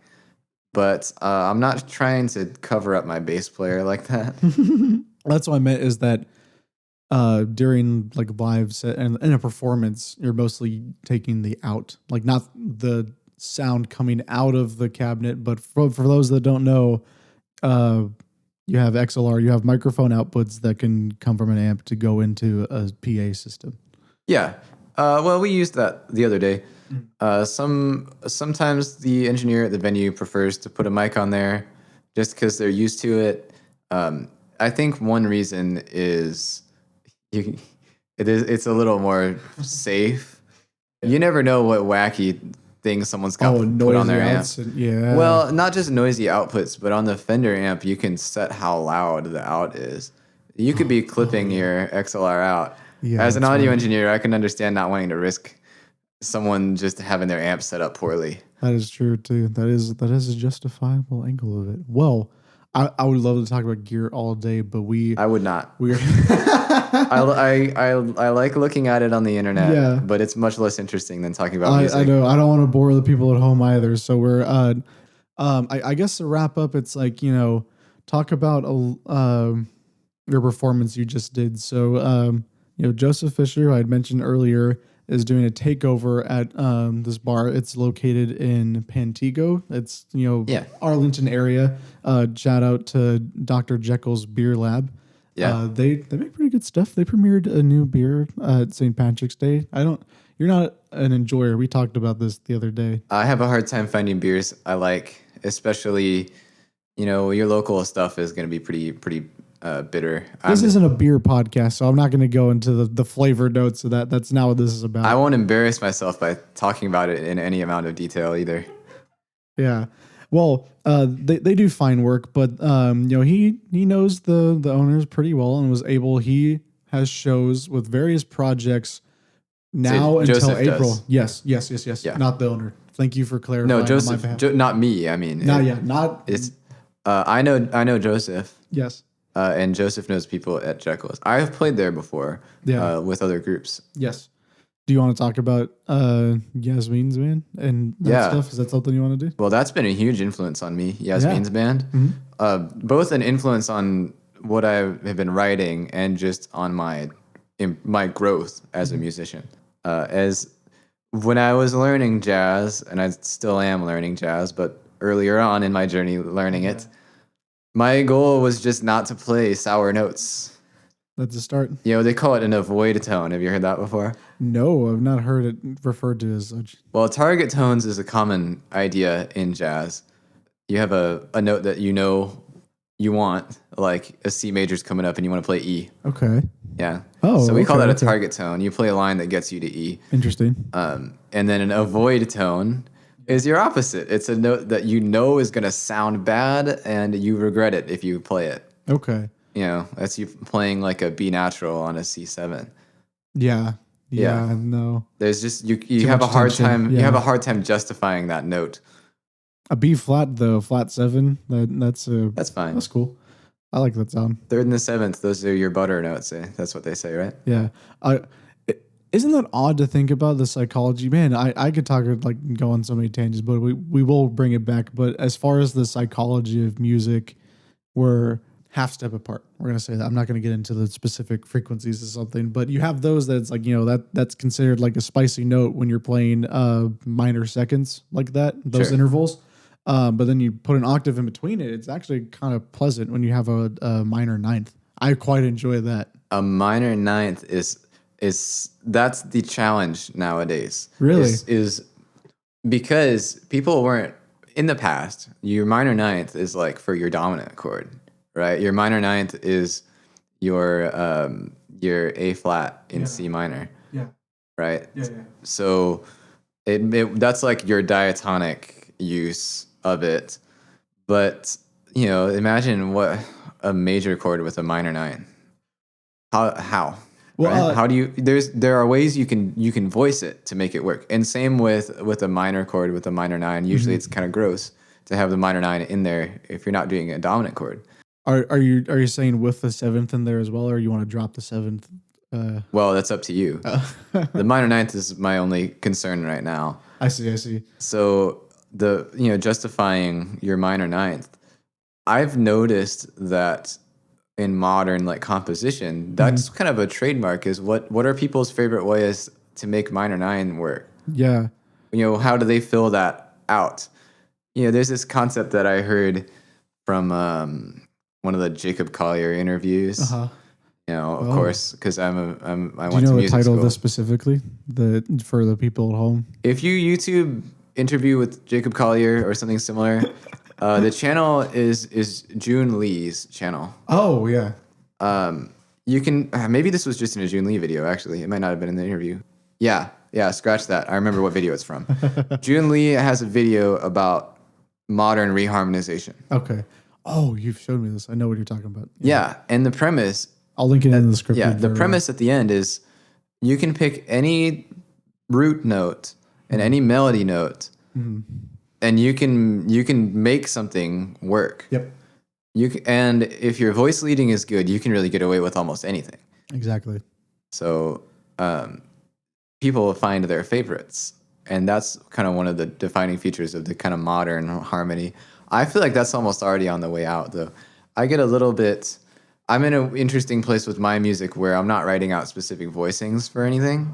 S2: But I'm not trying to cover up my bass player like that.
S1: That's what I meant is that during like live set and in a performance, you're mostly taking the out, like not the sound coming out of the cabinet. But for those that don't know, you have XLR, you have microphone outputs that can come from an amp to go into a PA system.
S2: Yeah. Well, we used that the other day. Sometimes the engineer at the venue prefers to put a mic on there just because they're used to it. I think one reason is it's a little more safe. You never know what wacky thing someone's got put on their amp.
S1: Yeah.
S2: Well, not just noisy outputs, but on the Fender amp, you can set how loud the out is. You could be clipping your XLR out.
S1: Yeah,
S2: as an audio engineer, I can understand not wanting to risk someone just having their amp set up poorly.
S1: That is true too. That is a justifiable angle of it. Well, I would love to talk about gear all day, but
S2: I would not.
S1: We're
S2: I like looking at it on the internet, but it's much less interesting than talking about music.
S1: I know. I don't want to bore the people at home either. So we're I guess to wrap up, it's like talk about your performance you just did. So Joseph Fisher, who I had mentioned earlier, is doing a takeover at this bar. It's located in Pantego. It's Arlington area. Shout out to Dr. Jekyll's Beer Lab.
S2: Yeah.
S1: They make pretty good stuff. They premiered a new beer at St. Patrick's Day. I don't. You're not an enjoyer. We talked about this the other day.
S2: I have a hard time finding beers I like, especially, your local stuff is going to be pretty bitter.
S1: This isn't a beer podcast, so I'm not going to go into the flavor notes of that. That's not what this is about.
S2: I won't embarrass myself by talking about it in any amount of detail either.
S1: Yeah. Well, they do fine work, but he knows the owners pretty well and was able. He has shows with various projects now until
S2: Joseph
S1: April.
S2: does.
S1: Yes.
S2: Yeah.
S1: Not the owner. Thank you for clarifying.
S2: No,
S1: on my
S2: Joseph,
S1: behalf.
S2: not me. I mean,
S1: Not.
S2: it's. I know Joseph.
S1: Yes.
S2: And Joseph knows people at Jekyll's. I have played there before.
S1: Yeah.
S2: With other groups.
S1: Yes. Do you want to talk about Yasmin's band and that stuff? Is that something you want to do?
S2: Well, that's been a huge influence on me. Yasmin's band, both an influence on what I have been writing and just on my growth as a musician. As when I was learning jazz, and I still am learning jazz, but earlier on in my journey learning it, my goal was just not to play sour notes.
S1: That's a start.
S2: They call it an avoid tone. Have you heard that before?
S1: No, I've not heard it referred to as such.
S2: Well, target tones is a common idea in jazz. You have a note that you want, like a C major's coming up and you want to play E.
S1: Okay.
S2: Yeah.
S1: Oh,
S2: so we call that a target tone. You play a line that gets you to E.
S1: Interesting.
S2: And then an avoid tone is your opposite. It's a note that is going to sound bad and you regret it if you play it.
S1: Okay.
S2: That's you playing like a B natural on a C7.
S1: Yeah. No.
S2: There's just you have a hard time.
S1: Yeah.
S2: You have a hard time justifying that note.
S1: A B flat though, flat 7. That's
S2: fine.
S1: That's cool. I like that sound.
S2: Third and the seventh, those are your butter notes. That's what they say, right?
S1: Yeah. Isn't that odd to think about the psychology? Man, I could talk like go on so many tangents, but we will bring it back. But as far as the psychology of music, we're half step apart. We're gonna say that. I'm not gonna get into the specific frequencies or something, but you have those that's like that's considered like a spicy note when you're playing minor seconds like that, those intervals. But then you put an octave in between it. It's actually kind of pleasant when you have a minor ninth. I quite enjoy that.
S2: A minor ninth is that's the challenge nowadays.
S1: Really?
S2: Is because people weren't in the past. Your minor ninth is like for your dominant chord, right? Your minor ninth is your A flat in C minor.
S1: Yeah.
S2: Right.
S1: Yeah.
S2: So that's like your diatonic use of it. But imagine what a major chord with a minor nine. How?
S1: Well,
S2: right? How do you? There are ways you can voice it to make it work. And same with a minor chord with a minor nine. Usually it's kind of gross to have the minor nine in there if you're not doing a dominant chord.
S1: Are you saying with the seventh in there as well, or you want to drop the seventh?
S2: Well, that's up to you. The minor ninth is my only concern right now.
S1: I see.
S2: So justifying your minor ninth, I've noticed that in modern like composition, that's kind of a trademark. Is what are people's favorite ways to make minor nine work?
S1: Yeah.
S2: How do they fill that out? There's this concept that I heard from one of the Jacob Collier interviews.
S1: Uh-huh.
S2: Of course, because I went to music school.
S1: Do you know the title of this specifically? For the people at home.
S2: If you YouTube interview with Jacob Collier or something similar, the channel is June Lee's channel.
S1: Oh yeah.
S2: You can maybe this was just in a June Lee video. Actually, it might not have been in the interview. Yeah. Scratch that. I remember what video it's from. June Lee has a video about modern reharmonization.
S1: Okay. Oh, you've showed me this. I know what you're talking about.
S2: Yeah, and the premise.
S1: I'll link it in the script.
S2: Yeah, the premise at the end is you can pick any root note and any melody note, and you can make something work.
S1: Yep.
S2: And if your voice leading is good, you can really get away with almost anything.
S1: Exactly.
S2: So people find their favorites, and that's kind of one of the defining features of the kind of modern harmony. I feel like that's almost already on the way out, though. I get a little bit. I'm in an interesting place with my music where I'm not writing out specific voicings for anything,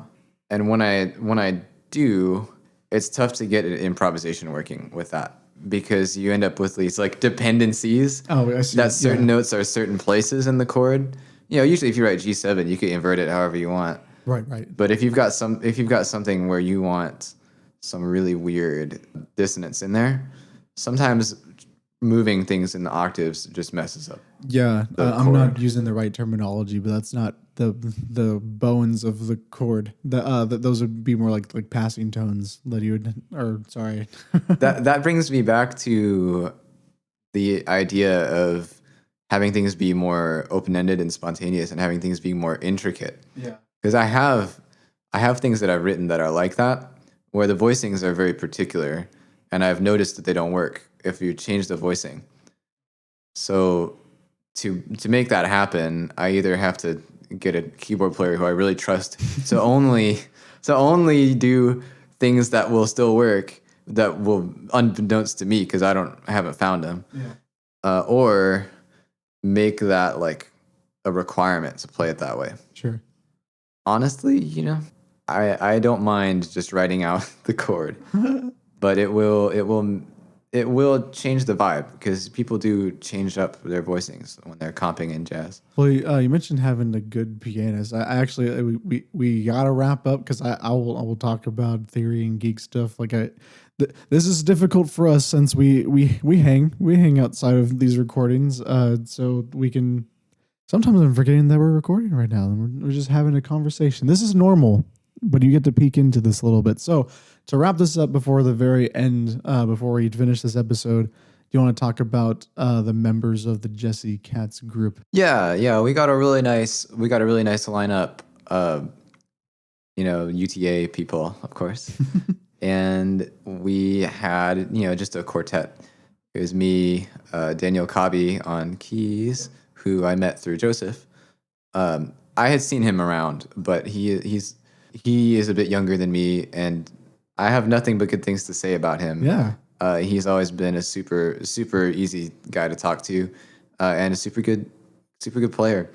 S2: and when I do, it's tough to get improvisation working with that because you end up with these like dependencies
S1: Oh, I see.
S2: that certain
S1: Yeah.
S2: notes are certain places in the chord. Usually if you write G7, you can invert it however you want.
S1: Right, right.
S2: But if you've got something where you want some really weird dissonance in there, sometimes moving things in the octaves just messes up
S1: Yeah,
S2: the
S1: I'm not
S2: chord.
S1: using the right terminology, but that's not the bones of the chord. Those would be more like passing tones that you would, or sorry.
S2: That brings me back to the idea of having things be more open-ended and spontaneous and having things be more intricate.
S1: Yeah.
S2: Because I have things that I've written that are like that, where the voicings are very particular, and I've noticed that they don't work if you change the voicing. So to make that happen, I either have to get a keyboard player who I really trust to only do things that will still work, that will, unbeknownst to me because I haven't found them,
S1: Yeah.
S2: or make that like a requirement to play it that way.
S1: Sure.
S2: Honestly, I don't mind just writing out the chord, but it will change the vibe because people do change up their voicings when they're comping in jazz.
S1: Well, you mentioned having a good pianist. I actually we gotta wrap up because I will talk about theory and geek stuff. This is difficult for us since we hang outside of these recordings. So we can. Sometimes I'm forgetting that we're recording right now and we're just having a conversation. This is normal, but you get to peek into this a little bit. So to wrap this up before the very end, before we finish this episode, do you want to talk about the members of the Jesse Katz group?
S2: Yeah, we got a really nice lineup. UTA people, of course, and we had just a quartet. It was me, Daniel Kabi on keys, who I met through Joseph. I had seen him around, but he is a bit younger than me, and I have nothing but good things to say about him.
S1: Yeah.
S2: He's always been a super super easy guy to talk to, and a super good player.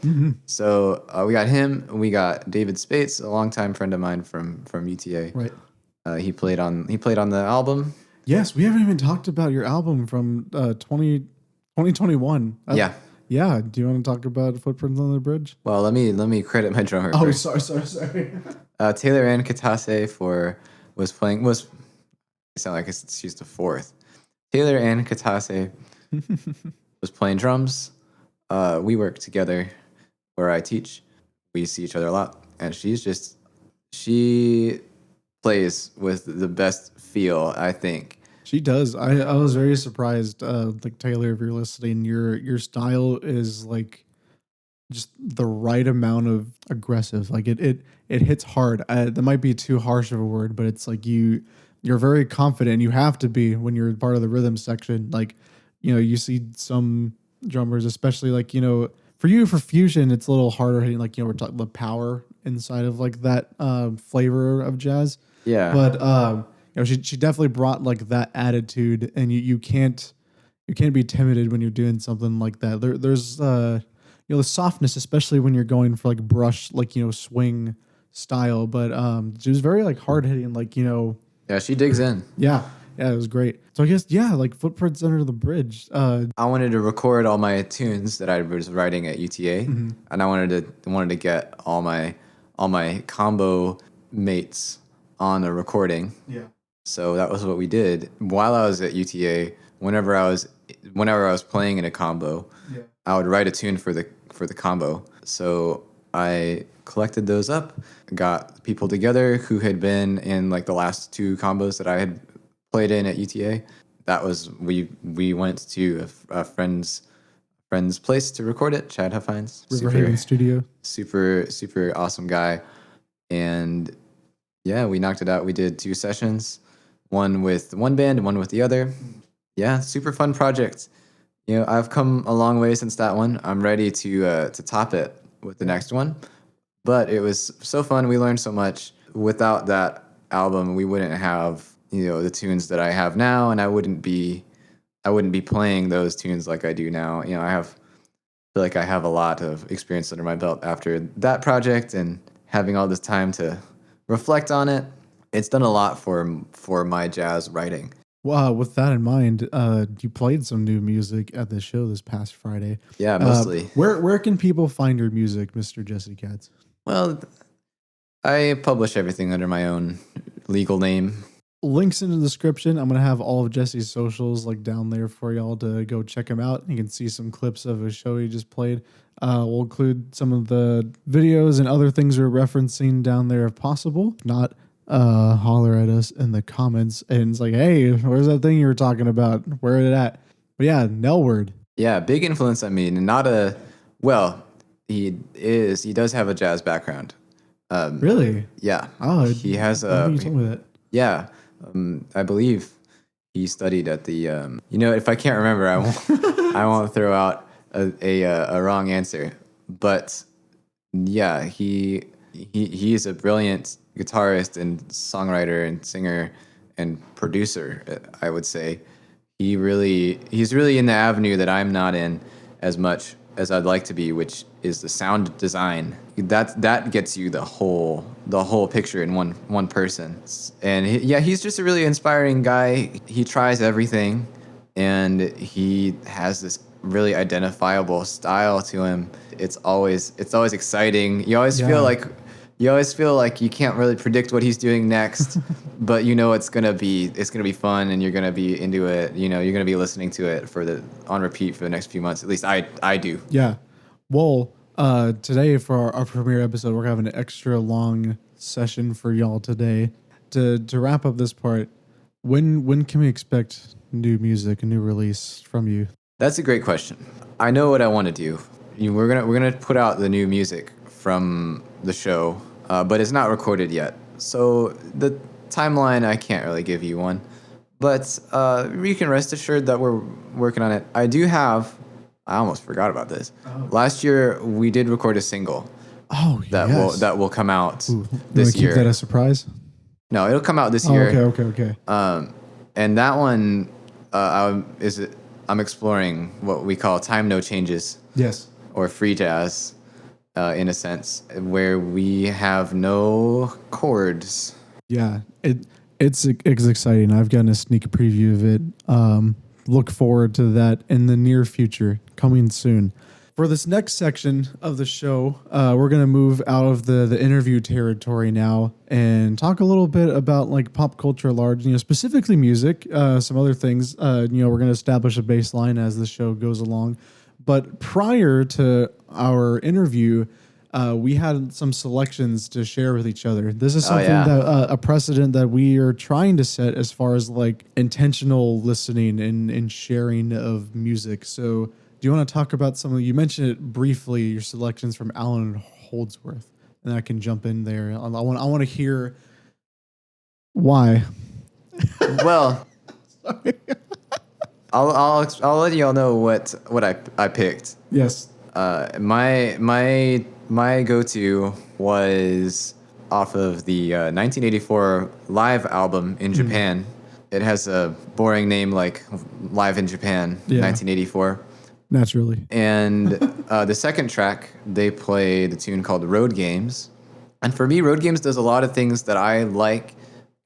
S2: So we got him. We got David Spates, a longtime friend of mine from UTA.
S1: Right.
S2: He played on the album.
S1: Yes, we haven't even talked about your album from 2021.
S2: Yeah.
S1: Yeah. Do you want to talk about Footprints on the Bridge?
S2: Well, let me credit my drummer.
S1: Oh,
S2: first.
S1: sorry.
S2: Taylor Ann Katase was I sound like she's the fourth. Taylor Ann Katase was playing drums. We work together where I teach. We see each other a lot, and she plays with the best feel, I think.
S1: She does. I was very surprised. Like Taylor, if you're listening, your style is like just the right amount of aggressive. Like it hits hard. That might be too harsh of a word, but it's like you're very confident. You have to be when you're part of the rhythm section. Like you see some drummers, especially like for fusion, it's a little harder hitting. Like we're talking the power inside of like that flavor of jazz.
S2: Yeah.
S1: But she definitely brought like that attitude, and you can't be timid when you're doing something like that. There's the softness, especially when you're going for like brush, like swing style. But she was very like hard hitting, like
S2: Yeah, she digs in.
S1: yeah, it was great. So I guess like Footprints Under the Bridge.
S2: I wanted to record all my tunes that I was writing at UTA, and I wanted to get all my combo mates on a recording.
S1: Yeah.
S2: So that was what we did while I was at UTA. Whenever I was playing in a combo, I would write a tune for the combo. So I collected those up, got people together who had been in like the last two combos that I had played in at UTA. That was we went to a friend's place to record it, Chad Huffines.
S1: Riverhaven Studio.
S2: Super awesome guy, and yeah, we knocked it out. We did 2 sessions, one with one band and one with the other. Yeah, super fun project. I've come a long way since that one. I'm ready to top it with the next one. But it was so fun. We learned so much. Without that album, we wouldn't have the tunes that I have now, and I wouldn't be playing those tunes like I do now. I feel like I have a lot of experience under my belt after that project, and having all this time to reflect on it. It's done a lot for my jazz writing.
S1: Well, with that in mind, you played some new music at the show this past Friday.
S2: Yeah, mostly.
S1: Where can people find your music, Mr. Jesse Katz?
S2: Well, I publish everything under my own legal name.
S1: Links in the description. I'm gonna have all of Jesse's socials like down there for y'all to go check him out. You can see some clips of a show he just played. We'll include some of the videos and other things we're referencing down there if possible. If not, holler at us in the comments and it's like, hey, where's that thing you were talking about? Where is it at? But yeah, Nelward.
S2: Yeah, big influence on me. Not a well, he does have a jazz background.
S1: Really?
S2: Yeah.
S1: Oh,
S2: He has
S1: I don't
S2: a
S1: think you told me that.
S2: yeah. I believe he studied at the if I can't remember, I won't I won't throw out a wrong answer. But yeah, he is a brilliant guitarist and songwriter and singer and producer, I would say. He's really in the avenue that I'm not in as much as I'd like to be, which is the sound design. That gets you the whole picture in one person. And he's just a really inspiring guy. He tries everything, and he has this really identifiable style to him. It's always exciting. You always feel like you can't really predict what he's doing next, but you know it's gonna be fun, and you're gonna be into it. You know, you're gonna be listening to it on repeat for the next few months. At least I do.
S1: Yeah. Well, today for our premiere episode, we're having an extra long session for y'all today. To wrap up this part, when can we expect new music, a new release from you?
S2: That's a great question. I know what I want to do. We're gonna put out the new music from the show, but it's not recorded yet. So the timeline, I can't really give you one, but you can rest assured that we're working on it. I almost forgot about this. Oh. Last year we did record a single.
S1: Oh,
S2: that will come out
S1: this year. Keep that a surprise?
S2: No, it'll come out this year.
S1: Okay.
S2: And that one, I'm exploring what we call time no changes.
S1: Yes.
S2: Or free jazz, in a sense, where we have no chords.
S1: Yeah, it's exciting. I've gotten a sneak preview of it. Look forward to that in the near future, coming soon. For this next section of the show, we're going to move out of the interview territory now and talk a little bit about like pop culture at large, specifically music, some other things. We're going to establish a baseline as the show goes along. But prior to our interview, we had some selections to share with each other. This is something that a precedent that we are trying to set as far as like intentional listening and sharing of music. So do you want to talk about some of, you mentioned it briefly, your selections from Alan Holdsworth, and I can jump in there. I want to hear why.
S2: Well, sorry. I'll let y'all know what I picked.
S1: Yes.
S2: My go-to was off of the 1984 live album in Japan. It has a boring name like Live in Japan, 1984.
S1: Naturally.
S2: And the second track, they play the tune called Road Games. And for me, Road Games does a lot of things that I like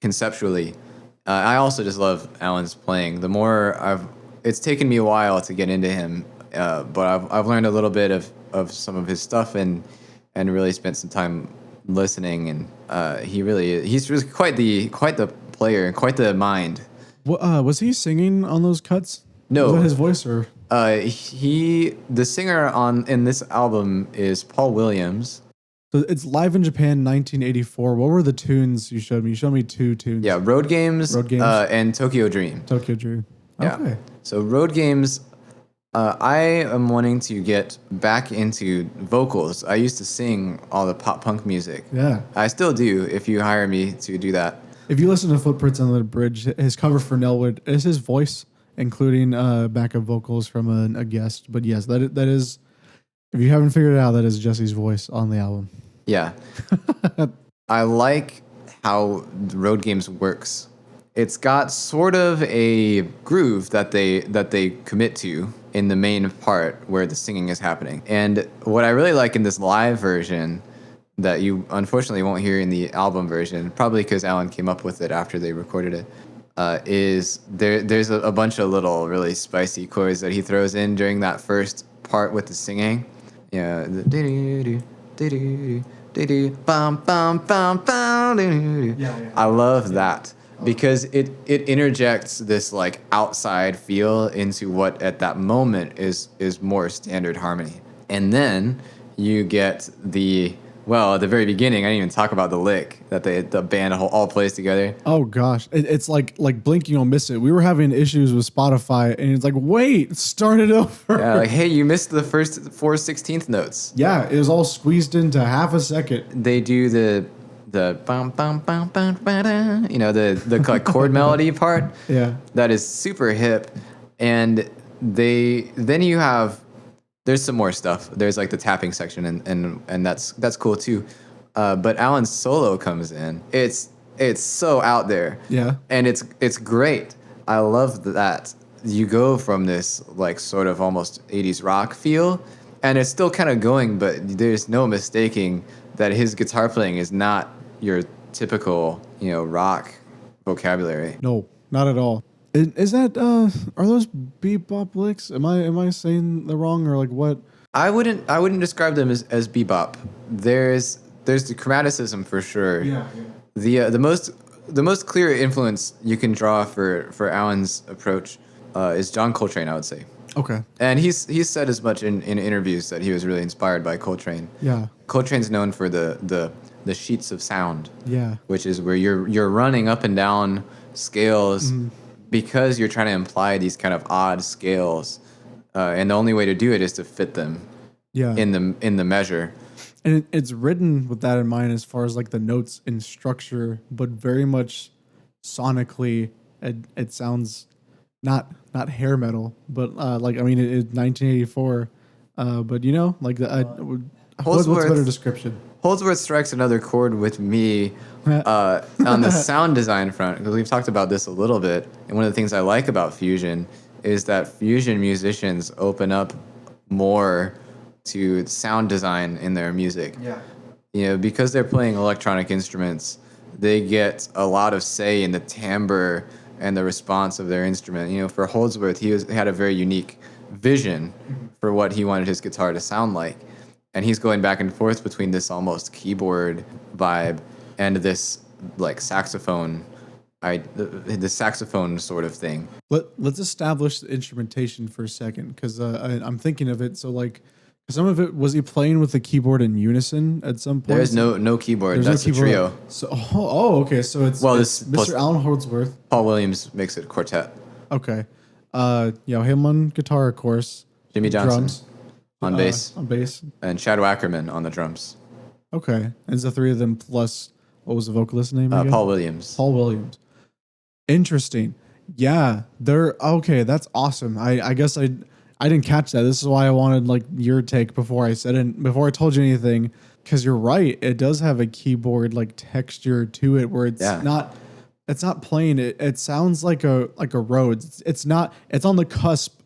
S2: conceptually. I also just love Alan's playing. It's taken me a while to get into him, but I've learned a little bit of some of his stuff and really spent some time listening. And he's really quite the player and quite the mind.
S1: Was he singing on those cuts?
S2: No,
S1: was that his voice or?
S2: The singer in this album is Paul Williams.
S1: So it's Live in Japan 1984. What were the tunes you showed me? You showed me two tunes.
S2: Yeah, Road Games, and Tokyo Dream.
S1: Tokyo Dream. Okay.
S2: Yeah. So Road Games, I am wanting to get back into vocals. I used to sing all the pop punk music.
S1: Yeah.
S2: I still do if you hire me to do that.
S1: If you listen to Footprints on the Bridge, his cover for Nelwood is his voice, including backup vocals from a guest. But yes, that is, if you haven't figured it out, that is Jesse's voice on the album.
S2: Yeah. I like how Road Games works. It's got sort of a groove that they commit to in the main part where the singing is happening. And what I really like in this live version that you unfortunately won't hear in the album version, probably because Alan came up with it after they recorded it, is there's a bunch of little really spicy chords that he throws in during that first part with the singing. Yeah, the doo-doo-doo, doo-doo-doo, doo-doo, bum bum bum bum, doo-doo-doo.
S1: Yeah.
S2: I love that because it interjects this like outside feel into what at that moment is more standard harmony. And then you get at the very beginning, I didn't even talk about the lick that the band all plays together.
S1: Oh gosh, it's like blink, you'll miss it. We were having issues with Spotify, and it's like, wait, start it over.
S2: Yeah, like, hey, you missed the first 4/16 notes.
S1: Yeah, it was all squeezed into half a second.
S2: They do the bum bum bum bum ba-da, the like chord melody part.
S1: Yeah.
S2: That is super hip, and then you have. There's some more stuff. There's like the tapping section, and that's cool too. But Alan's solo comes in. It's so out there.
S1: Yeah.
S2: And it's great. I love that you go from this like sort of almost 80s rock feel, and it's still kind of going, but there's no mistaking that his guitar playing is not your typical rock vocabulary.
S1: No, not at all. Is that are those bebop licks? Am I saying the wrong, or like what?
S2: I wouldn't describe them as bebop. There's the chromaticism for sure.
S1: Yeah.
S2: The most clear influence you can draw for Alan's approach is John Coltrane, I would say.
S1: Okay.
S2: And he's said as much in interviews that he was really inspired by Coltrane.
S1: Yeah.
S2: Coltrane's known for the sheets of sound.
S1: Yeah.
S2: Which is where you're running up and down scales. Mm-hmm. Because you're trying to imply these kind of odd scales, and the only way to do it is to fit them in the measure.
S1: And it's written with that in mind as far as like the notes in structure, but very much sonically, it sounds not hair metal, but like I mean it's 1984, but like what's a better description?
S2: Holdsworth strikes another chord with me on the sound design front, because we've talked about this a little bit. And one of the things I like about fusion is that fusion musicians open up more to sound design in their music. Yeah. Because they're playing electronic instruments, they get a lot of say in the timbre and the response of their instrument. For Holdsworth, he had a very unique vision for what he wanted his guitar to sound like. And he's going back and forth between this almost keyboard vibe and this like saxophone, the saxophone sort of thing.
S1: Let's establish the instrumentation for a second, because I'm thinking of it. So like, some of it, was he playing with the keyboard in unison at some point?
S2: There's no keyboard. That's a trio.
S1: So okay. So it's Mr. Alan Holdsworth.
S2: Paul Williams makes it quartet.
S1: Okay. Him on guitar, of course.
S2: Jimmy Johnson.
S1: Drums.
S2: On bass.
S1: And
S2: Shadow Ackerman on the drums.
S1: Okay. And it's the three of them plus, what was the vocalist's name again?
S2: Paul Williams.
S1: Paul Williams. Interesting. Yeah. Okay, that's awesome. I guess I didn't catch that. This is why I wanted like your take before I told you anything. Because you're right. It does have a keyboard like texture to it where it's not plain. It sounds like a Rhodes. It's on the cusp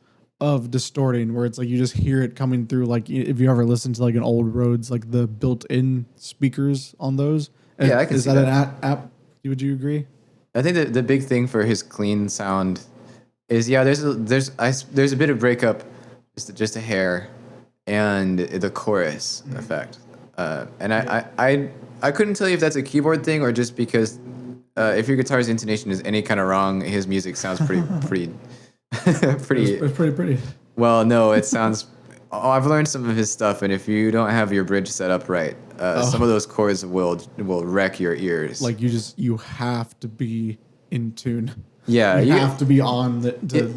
S1: of distorting, where it's like you just hear it coming through. Like if you ever listen to like an old Rhodes, like the built-in speakers on those.
S2: Yeah, I can see that.
S1: Is that an app? Would you agree?
S2: I think that the big thing for his clean sound is there's a bit of breakup, just a hair, and the chorus effect. And I couldn't tell you if that's a keyboard thing or just because if your guitar's intonation is any kind of wrong, his music sounds pretty.
S1: It's pretty.
S2: Well, no, it sounds. I've learned some of his stuff, and if you don't have your bridge set up right, some of those chords will wreck your ears.
S1: Like you have to be in tune.
S2: Yeah,
S1: you have to be on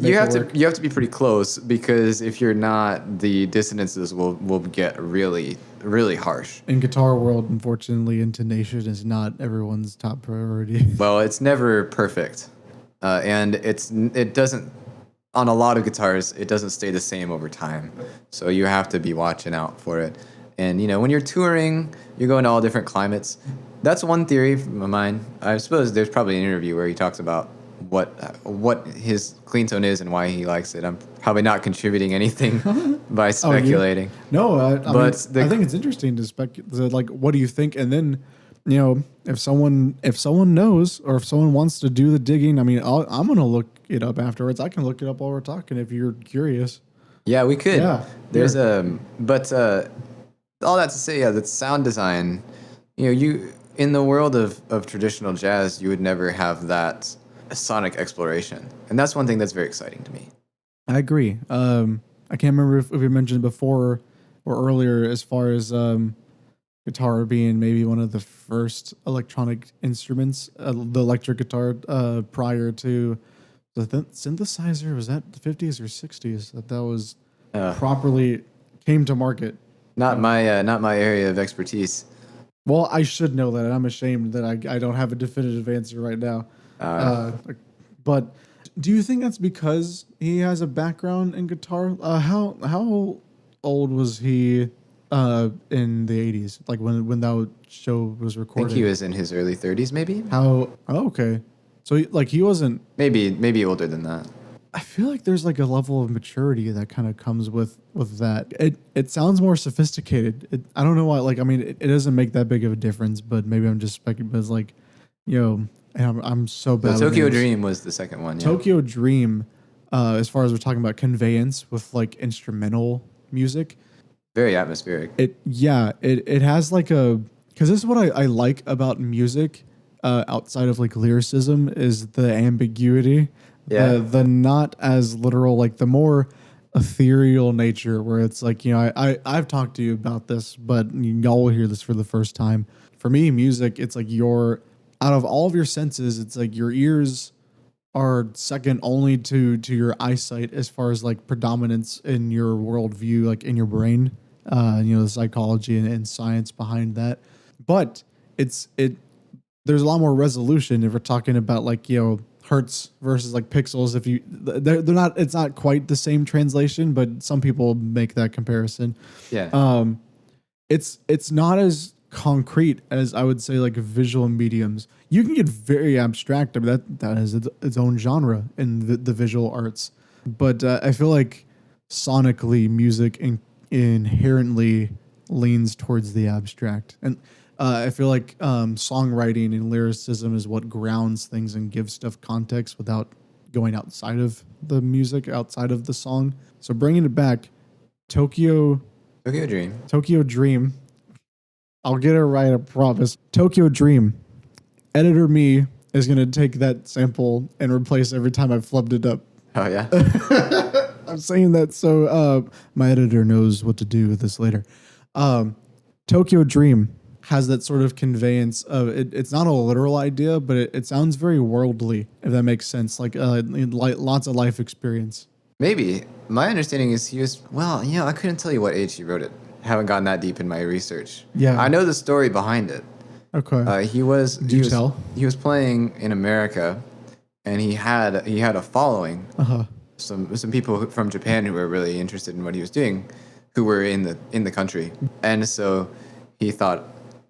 S2: you have to be pretty close, because if you're not, the dissonances will get really really harsh.
S1: In guitar world, unfortunately, intonation is not everyone's top priority.
S2: Well, it's never perfect, and it doesn't. On a lot of guitars, it doesn't stay the same over time. So you have to be watching out for it. And, when you're touring, you're going to all different climates. That's one theory from mine. I suppose there's probably an interview where he talks about what his clean tone is and why he likes it. I'm probably not contributing anything by speculating.
S1: No, I think it's interesting to speculate. Like, what do you think? And then if someone knows or if someone wants to do the digging, I mean, I'm gonna look it up afterwards. I can look it up while we're talking if you're curious.
S2: Yeah, we could.
S1: Yeah,
S2: There's
S1: here.
S2: but all that to say, yeah, that sound design. You in the world of traditional jazz, you would never have that sonic exploration, and that's one thing that's very exciting to me.
S1: I agree. I can't remember if we mentioned before or earlier as far as guitar being maybe one of the first electronic instruments, the electric guitar prior to the synthesizer. Was that the 50s or 60s that was
S2: Uh,
S1: properly came to market?
S2: not my area of expertise.
S1: Well, I should know that. I'm ashamed that I don't have a definitive answer right now.
S2: Uh,
S1: Uh, but do you think that's because he has a background in guitar? How old was he in the 80s? Like when that show was
S2: I think he
S1: recorded?
S2: was in his early 30s, maybe.
S1: How? Oh, okay. So he wasn't.
S2: Maybe older than that.
S1: I feel like there's like a level of maturity that kind of comes with that. It sounds more sophisticated. I don't know why. Like I mean, it doesn't make that big of a difference, but maybe I'm just speculating. But it's like, and I'm so
S2: The
S1: bad with
S2: Tokyo
S1: names.
S2: Dream was the second one. Yeah.
S1: Tokyo Dream, as far as we're talking about conveyance with like instrumental music,
S2: Very atmospheric.
S1: it has like a because this is what I like about music outside of like lyricism is the ambiguity,
S2: Yeah.
S1: the not as literal, like the more ethereal nature where it's like I've talked to you about this, but y'all will hear this for the first time. For me, music, it's like your out of all of your senses, it's like your ears are second only to your eyesight as far as like predominance in your worldview, like in your brain. The psychology and science behind that. But it there's a lot more resolution if we're talking about like hertz versus like pixels. If you they're not, it's not quite the same translation, but some people make that comparison.
S2: Yeah.
S1: It's not as concrete as I would say like visual mediums. You can get very abstract. I mean, that has its own genre in the visual arts. But I feel like sonically, music inherently leans towards the abstract, and I feel like songwriting and lyricism is what grounds things and gives stuff context without going outside of the music, outside of the song. So bringing it back, Tokyo
S2: Tokyo Dream.
S1: Tokyo Dream. I'll get it right, I promise. Tokyo Dream. Editor me is going to take that sample and replace every time I've flubbed it up.
S2: Oh yeah.
S1: I'm saying that so my editor knows what to do with this later. Tokyo Dream has that sort of conveyance of it's not a literal idea, but it sounds very worldly, if that makes sense. Like lots of life experience.
S2: Maybe. My understanding is he was, well, I couldn't tell you what age he wrote it. I haven't gotten that deep in my research.
S1: Yeah.
S2: I know the story behind it.
S1: Okay.
S2: He was
S1: Do tell.
S2: he was playing in America, and he had a following.
S1: Uh-huh.
S2: Some people from Japan who were really interested in what he was doing, who were in the country, and so he thought,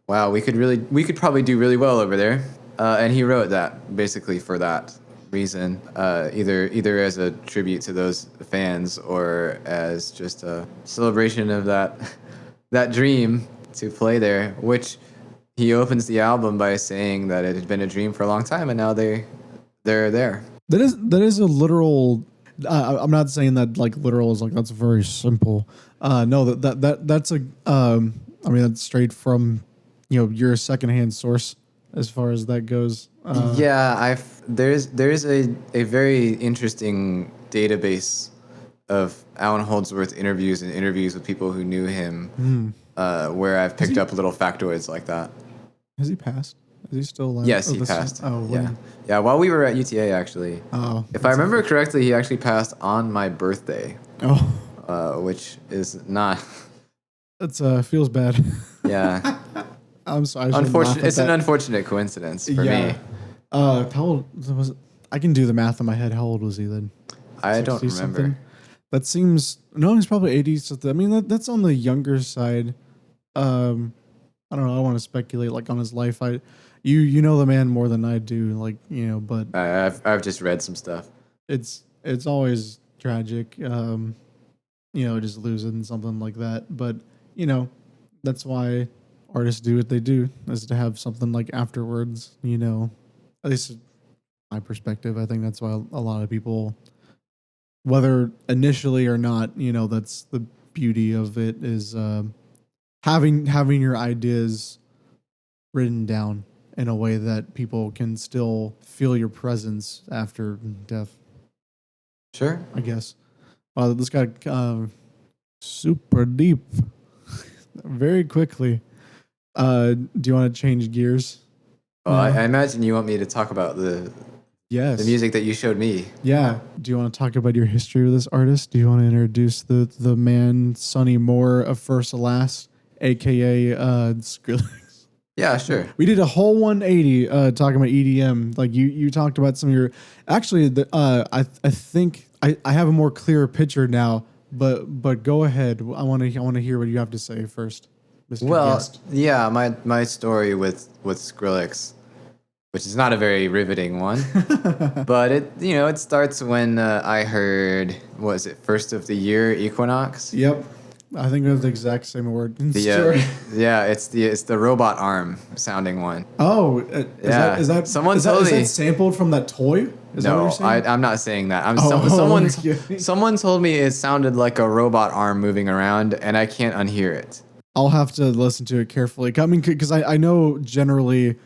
S2: wow, we could probably do really well over there, and he wrote that basically for that reason, either as a tribute to those fans or as just a celebration of that dream to play there, which he opens the album by saying that it had been a dream for a long time and now they're there.
S1: That is a literal. I'm not saying that like literal is like that's very simple. No, that's a. I mean that's straight from, your secondhand source as far as that goes.
S2: Yeah, there's a very interesting database of Alan Holdsworth interviews and interviews with people who knew him, where I've picked up little factoids like that.
S1: Has he passed? Is he still alive?
S2: Yes, he
S1: this-
S2: passed.
S1: Oh,
S2: yeah. Yeah, while we were at UTA, actually.
S1: Oh,
S2: If I remember correctly, he actually passed on my birthday,
S1: oh,
S2: which is not.
S1: that's feels bad.
S2: Yeah.
S1: I'm sorry. I shouldn't laugh
S2: Unfortunate.
S1: at
S2: It's an
S1: that.
S2: unfortunate coincidence for
S1: Yeah.
S2: me.
S1: How old was it? I can do the math in my head. How old was he then?
S2: I don't
S1: 60
S2: remember.
S1: something? That seems no. He's probably 80. So I mean, that's on the younger side. I don't know. I don't want to speculate like on his life. You know the man more than I do. Like but
S2: I've just read some stuff.
S1: it's always tragic. Just losing something like that. But that's why artists do what they do, is to have something like afterwards, you know, at least my perspective. I think that's why a lot of people, whether initially or not, you know, that's the beauty of it is having your ideas written down in a way that people can still feel your presence after death.
S2: Sure.
S1: I guess. Wow, this got super deep very quickly. Do you want to change gears?
S2: Well, I imagine you want me to talk about the
S1: Yes.
S2: music that you showed me.
S1: Yeah. Do you want to talk about your history with this artist? Do you want to introduce the man Sonny Moore of First to Last, aka Skrillex?
S2: Yeah, sure.
S1: We did a whole 180 talking about EDM. Like you talked about some of your actually I think I have a more clear picture now, but go ahead. I want to hear what you have to say first, Mr.
S2: Well,
S1: Guest.
S2: yeah, my story with Skrillex, which is not a very riveting one, but it starts when I heard, what was it, first of the year equinox?
S1: Yep. I think that's the exact same word.
S2: Yeah, it's the robot arm sounding one.
S1: Oh,
S2: Yeah.
S1: is that
S2: Someone
S1: is that,
S2: told
S1: is
S2: me-
S1: that sampled from that toy? Is that what
S2: No,
S1: you're saying?
S2: I'm not saying that.
S1: Oh, okay.
S2: Someone told me it sounded like a robot arm moving around, and I can't unhear it.
S1: I'll have to listen to it carefully. I mean, because I know generally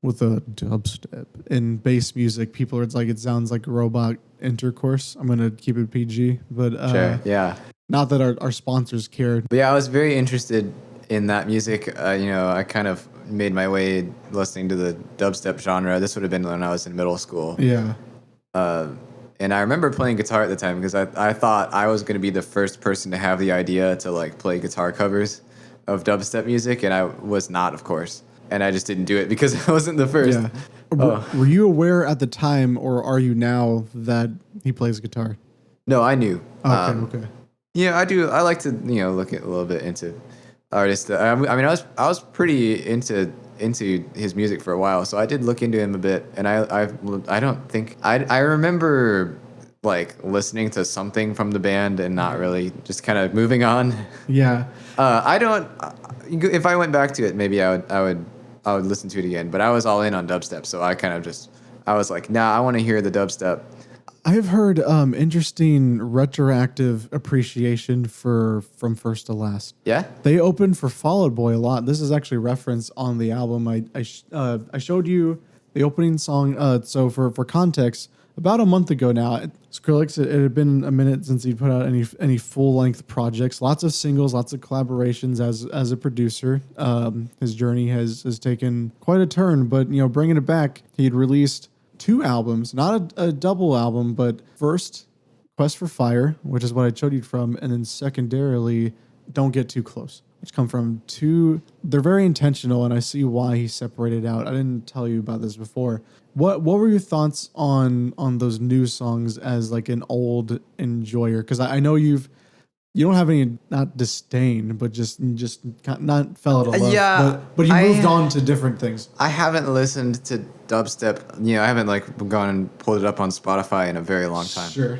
S1: with a dubstep in bass music, people are, it's like it sounds like robot intercourse. I'm gonna keep it PG, but
S2: Sure, yeah.
S1: not that our sponsors cared.
S2: But yeah, I was very interested in that music. I kind of made my way listening to the dubstep genre. This would have been when I was in middle school.
S1: Yeah.
S2: And I remember playing guitar at the time because I thought I was going to be the first person to have the idea to like play guitar covers of dubstep music, and I was not, of course. And I just didn't do it because I wasn't the first.
S1: Yeah.
S2: Oh.
S1: Were you aware at the time, or are you now, that he plays guitar?
S2: No, I knew.
S1: Okay.
S2: Yeah, I do. I like to look at a little bit into artists. I mean, I was pretty into his music for a while, so I did look into him a bit. And I don't think I remember like listening to something from the band and not really, just kind of moving on.
S1: Yeah.
S2: I don't. If I went back to it, maybe I would listen to it again. But I was all in on dubstep, so I kind of I was like, nah, I want to hear the dubstep.
S1: I've heard interesting retroactive appreciation from First to Last.
S2: Yeah.
S1: They opened for Fall Out Boy a lot. This is actually referenced on the album. I showed you the opening song. So for context, about a month ago now, Skrillex, it had been a minute since he'd put out any full length projects. Lots of singles, lots of collaborations as a producer. His journey has taken quite a turn, but bringing it back, he'd released 2 albums, not a double album, but first, Quest for Fire, which is what I showed you from, and then secondarily, Don't Get Too Close, which come from 2. They're very intentional, and I see why he separated out. I didn't tell you about this before. What were your thoughts on those new songs as like an old enjoyer? Because I know you don't have any, not disdain, but just not fell out of love.
S2: Yeah,
S1: but you moved on to different things.
S2: I haven't listened to dubstep. I haven't like gone and pulled it up on Spotify in a very long time.
S1: Sure.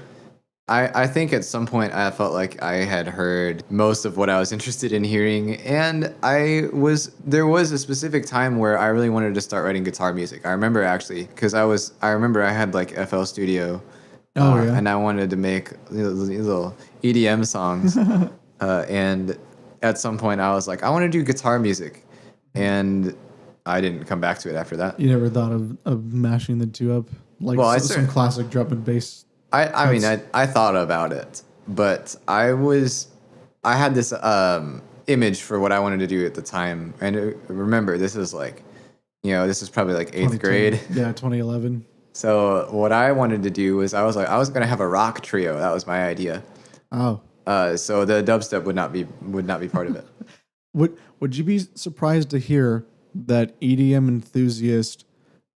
S2: I think at some point I felt like I had heard most of what I was interested in hearing, and there was a specific time where I really wanted to start writing guitar music. I remember actually, because I remember I had like FL Studio. And I wanted to make little EDM songs. And at some point I was like, I want to do guitar music. And I didn't come back to it after that.
S1: You never thought of mashing the two up? Like some classic drum and bass?
S2: I mean, I thought about it, but I had this image for what I wanted to do at the time. And remember, this is like, this is probably like 8th grade.
S1: Yeah, 2011.
S2: So what I wanted to do was I was going to have a rock trio. That was my idea.
S1: Oh.
S2: So the dubstep would not be part of it.
S1: Would you be surprised to hear that EDM enthusiasts,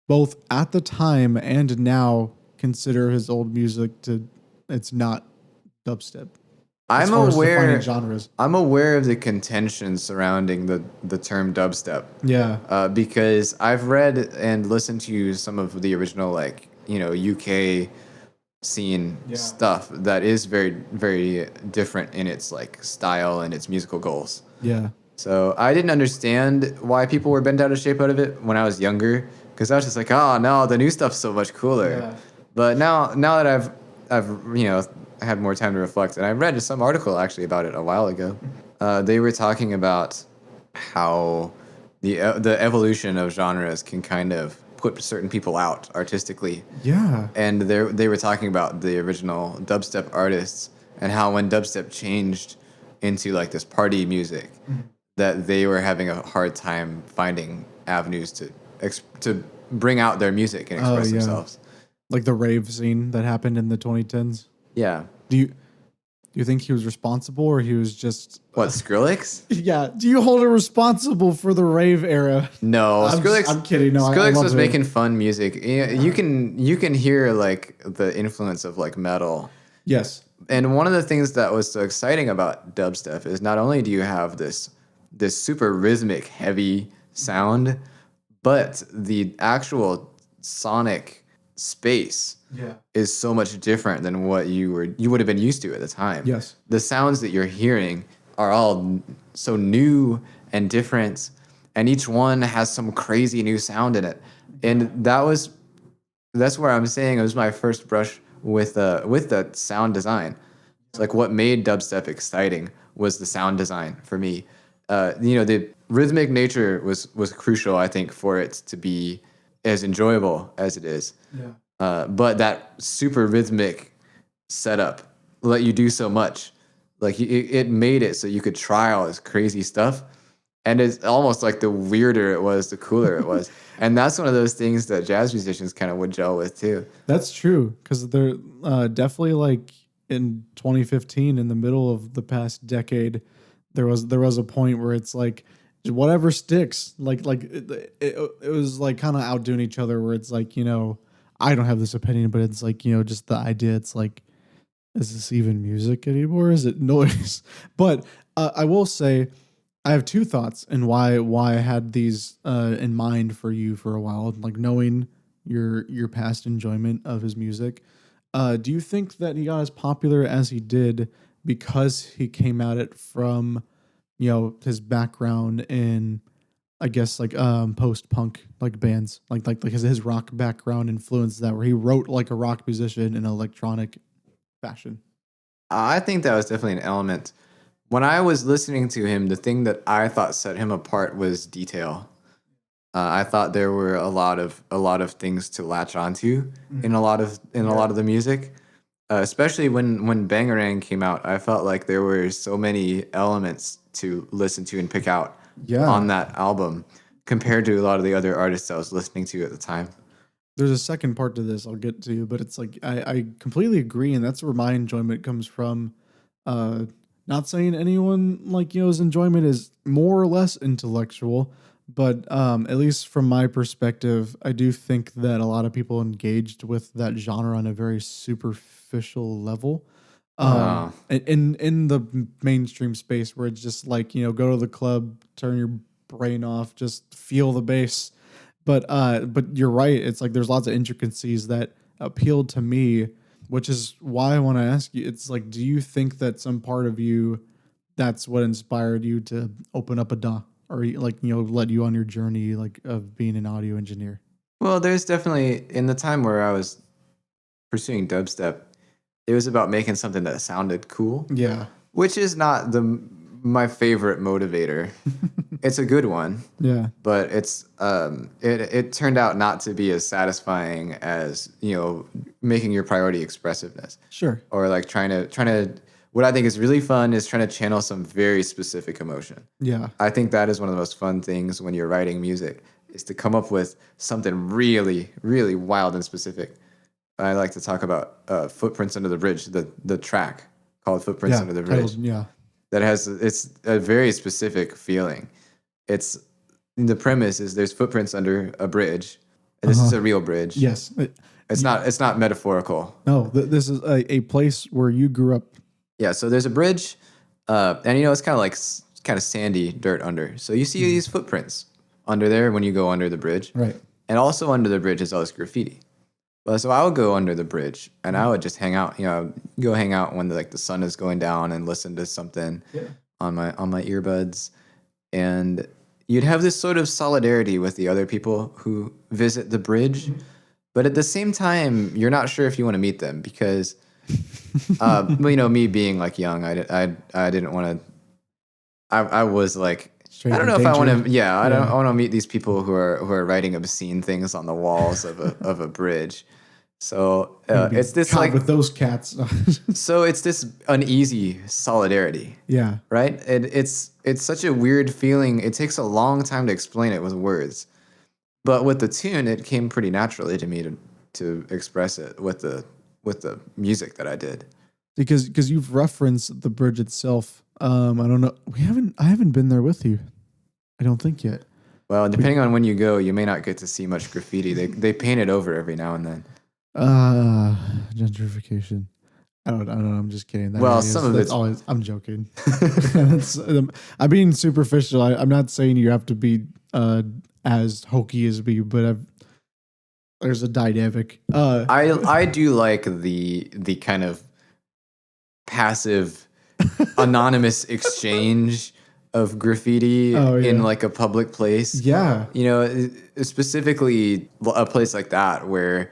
S1: both at the time and now, consider his old music it's not dubstep?
S2: I'm aware.
S1: Genres.
S2: I'm aware of the contention surrounding the term dubstep.
S1: Yeah.
S2: Because I've read and listened to some of the original UK scene stuff that is very, very different in its like style and its musical goals.
S1: Yeah.
S2: So I didn't understand why people were bent out of shape out of it when I was younger, because I was just like, oh no, the new stuff's so much cooler.
S1: Yeah.
S2: But now that I've had more time to reflect, and I read some article actually about it a while ago. They were talking about how the evolution of genres can kind of put certain people out artistically.
S1: Yeah.
S2: And they were talking about the original dubstep artists and how when dubstep changed into like this party music, that they were having a hard time finding avenues to bring out their music and
S1: Oh
S2: express
S1: yeah.
S2: themselves.
S1: Like the rave scene that happened in the 2010s.
S2: Yeah.
S1: Do you think he was responsible, or he was just
S2: What, Skrillex?
S1: yeah? Do you hold him responsible for the rave era?
S2: No,
S1: I'm kidding. No, I
S2: Skrillex
S1: love
S2: was
S1: it.
S2: making fun music. You can hear like the influence of like metal.
S1: Yes.
S2: And one of the things that was so exciting about dubstep is not only do you have this super rhythmic, heavy sound, but the actual sonic space
S1: Yeah.
S2: is so much different than what you would have been used to at the time.
S1: Yes.
S2: The sounds that you're hearing are all so new and different, and each one has some crazy new sound in it. And that's where I'm saying it was my first brush with the sound design. It's like what made dubstep exciting was the sound design for me. The rhythmic nature was crucial, I think, for it to be as enjoyable as it is.
S1: Yeah.
S2: But that super rhythmic setup let you do so much. Like it made it so you could try all this crazy stuff, and it's almost like the weirder it was, the cooler it was. And that's one of those things that jazz musicians kind of would gel with too.
S1: That's true, because they're definitely like in 2015, in the middle of the past decade, there was a point where it's like whatever sticks. It was like kind of outdoing each other. Where it's like, I don't have this opinion, but it's like, just the idea. It's like, is this even music anymore? Is it noise? But I will say, I have two thoughts and why I had these in mind for you for a while, like knowing your past enjoyment of his music. Do you think that he got as popular as he did because he came at it from, his background in, I guess, like post punk like bands, like his rock background influenced that, where he wrote like a rock musician in electronic fashion?
S2: I think that was definitely an element. When I was listening to him, the thing that I thought set him apart was detail. I thought there were a lot of things to latch onto in a lot of the music, especially when Bangarang came out. I felt like there were so many elements to listen to and pick out
S1: Yeah.
S2: on that album compared to a lot of the other artists I was listening to at the time.
S1: There's a second part to this I'll get to, but it's like I completely agree, and that's where my enjoyment comes from. Uh, Not saying anyone like his enjoyment is more or less intellectual, but at least from my perspective, I do think that a lot of people engaged with that genre on a very superficial level.
S2: Uh,
S1: In the mainstream space, where it's just like, go to the club, turn your brain off, just feel the bass. But you're right. It's like there's lots of intricacies that appealed to me, which is why I want to ask you. It's like, do you think that some part of you, that's what inspired you to open up a DAW, or like, let you on your journey like of being an audio engineer?
S2: well, there's definitely in the time where I was pursuing dubstep, it was about making something that sounded cool,
S1: Yeah.
S2: which is not my favorite motivator. It's a good one,
S1: Yeah.
S2: but it turned out not to be as satisfying as making your priority expressiveness,
S1: Sure.
S2: or like trying to what I think is really fun is trying to channel some very specific emotion.
S1: Yeah.
S2: I think that is one of the most fun things when you're writing music, is to come up with something really really wild and specific. I like to talk about Footprints Under the Bridge, the track called Footprints
S1: Yeah.
S2: Under the
S1: Titles.
S2: Bridge,
S1: Yeah.
S2: that has it's a very specific feeling. It's the premise is there's footprints under a bridge, and this is a real bridge.
S1: Yes.
S2: It's not metaphorical.
S1: No. This is a place where you grew up.
S2: Yeah, so there's a bridge, and it's kind of like kind of sandy dirt under. So you see these footprints under there when you go under the bridge,
S1: Right.
S2: and also under the bridge is all this graffiti. Well, so I would go under the bridge and I would just hang out. Go hang out when the sun is going down and listen to something on my earbuds. and you'd have this sort of solidarity with the other people who visit the bridge, but at the same time, you're not sure if you want to meet them because, well, you know, me being like young, I didn't want to. I was like, I don't
S1: Stranger
S2: know if I want
S1: danger.
S2: to. Yeah, I don't
S1: Yeah.
S2: want to meet these people who are writing obscene things on the walls of a bridge. So
S1: Gonna be
S2: it's this
S1: caught
S2: like
S1: with those cats.
S2: so it's this uneasy solidarity,
S1: Yeah.
S2: right? It's such a weird feeling. It takes a long time to explain it with words, but with the tune, it came pretty naturally to me to express it with the music that I did.
S1: Because you've referenced the bridge itself. I don't know. I haven't been there with you. I don't think yet.
S2: Well, depending on when you go, you may not get to see much graffiti. They paint it over every now and then.
S1: Uh Gentrification. I don't know. I'm just kidding.
S2: Well, some of
S1: That's
S2: it's
S1: always. I'm joking. That's, I'm being superficial. I'm not saying you have to be as hokey as me, but there's a dynamic.
S2: I do like the kind of passive anonymous exchange of graffiti
S1: Oh,
S2: in
S1: yeah.
S2: like a public place.
S1: Yeah.
S2: You know, specifically a place like that where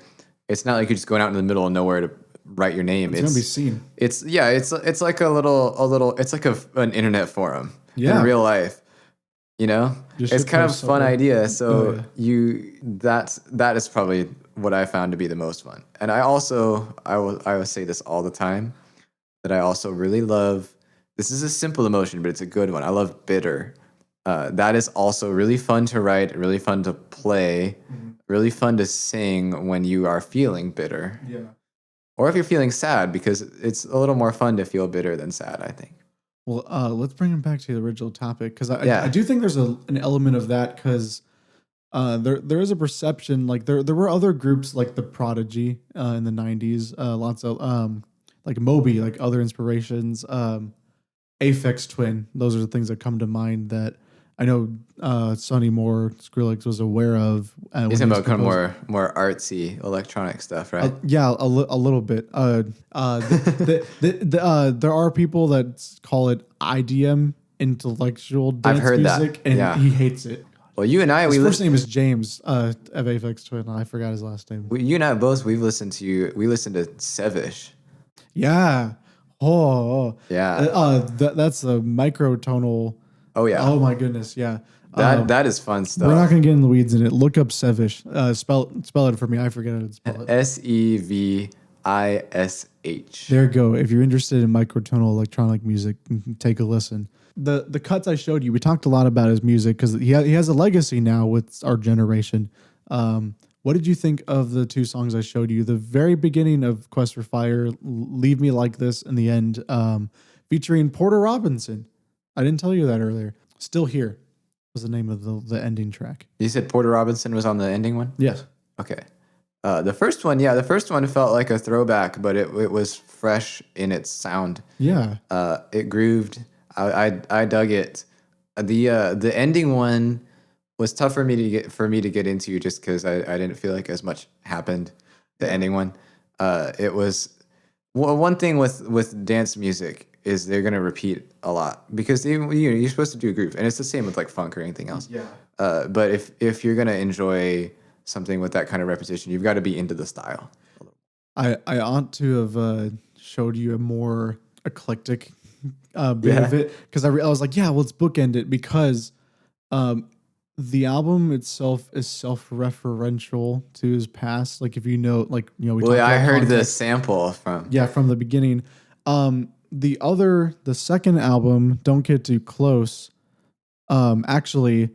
S2: it's not like you're just going out in the middle of nowhere to write your name.
S1: It's gonna be seen.
S2: It's yeah, it's like a little it's like an internet forum in
S1: Yeah.
S2: real life. You know,
S1: Just
S2: it's
S1: shit
S2: kind of a
S1: posts
S2: fun
S1: somewhere.
S2: idea.
S1: Oh,
S2: So
S1: yeah.
S2: that is probably what I found to be the most fun. And I will say this all the time that I also really love. This is a simple emotion, but it's a good one. I love bitter. That is also really fun to write, really fun to play, really fun to sing when you are feeling bitter,
S1: Yeah.
S2: or if you're feeling sad, because it's a little more fun to feel bitter than sad, I think.
S1: Well, let's bring it back to the original topic because I
S2: Yeah,
S1: do think there's an element of that because there is a perception like there were other groups like the Prodigy in the '90s, lots of like Moby, like other inspirations, Aphex Twin. Those are the things that come to mind that I know Sonny Moore Skrillex was aware of
S2: you're
S1: when he
S2: talking
S1: was
S2: about kind of
S1: composing.
S2: more artsy electronic stuff, right?
S1: Yeah, a little bit. There are people that call it IDM, intellectual
S2: I've
S1: dance
S2: heard that.
S1: music, and
S2: Yeah.
S1: he hates it.
S2: Well, you and I,
S1: His first name is James of Aphex Twin. I forgot his last name.
S2: you and I both we listened to Sevish.
S1: Yeah.
S2: Yeah.
S1: That's a microtonal.
S2: Oh yeah.
S1: Oh my goodness. Yeah.
S2: That is fun
S1: We're not
S2: stuff.
S1: gonna get in the weeds in it. Look up Sevish. Spell it for me. I forget how to spell it.
S2: Sevish.
S1: There you go. If you're interested in microtonal electronic music, take a listen. The cuts I showed you, we talked a lot about his music because he has a legacy now with our generation. What did you think of the two songs I showed you? The very beginning of Quest for Fire, Leave Me Like This, and the end, featuring Porter Robinson. I didn't tell you that earlier. Still Here was the name of the ending track.
S2: You said Porter Robinson was on the ending one?
S1: Yes.
S2: Okay. The first one, yeah, the first one felt like a throwback, but it was fresh in its sound.
S1: Yeah.
S2: It grooved. I dug it. The ending one was tough for me to get into just because I didn't feel like as much happened. The ending one, it was one thing with dance music is they're gonna repeat a lot because you're supposed to do a groove, and it's the same with like funk or anything else.
S1: Yeah.
S2: But if you're gonna enjoy something with that kind of repetition, you've got to be into the style.
S1: I ought to have showed you a more eclectic bit
S2: Yeah.
S1: of it because I was like, yeah, well, let's bookend it because um, the album itself is self-referential to his past. Like if you know, we
S2: Well,
S1: talked
S2: yeah, I
S1: about
S2: heard the
S1: context.
S2: sample from.
S1: Yeah, from the beginning. The second album, Don't Get Too Close. Actually,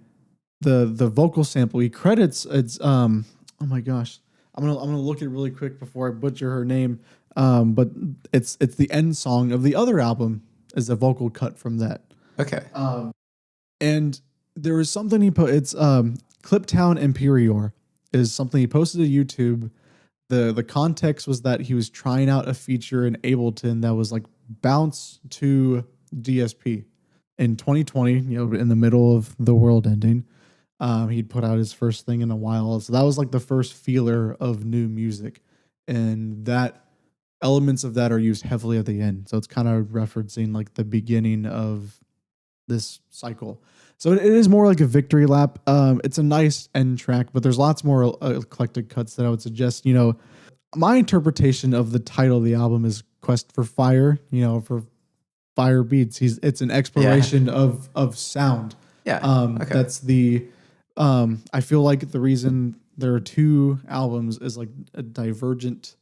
S1: the vocal sample he credits oh my gosh, I'm gonna look it really quick before I butcher her name. But it's the end song of the other album is a vocal cut from that.
S2: Okay.
S1: And there was something he put. It's Cliptown Imperior is something he posted to YouTube. The context was that he was trying out a feature in Ableton that was like bounce to DSP in 2020. In the middle of the world ending, he'd put out his first thing in a while. So that was like the first feeler of new music, and that elements of that are used heavily at the end. So it's kind of referencing like the beginning of this cycle. So it is more like a victory lap. It's a nice end track, but there's lots more eclectic cuts that I would suggest. My interpretation of the title of the album is Quest for Fire, for fire beats. It's an exploration of sound.
S2: Yeah. Okay.
S1: That's the I feel like the reason there are two albums is like a divergent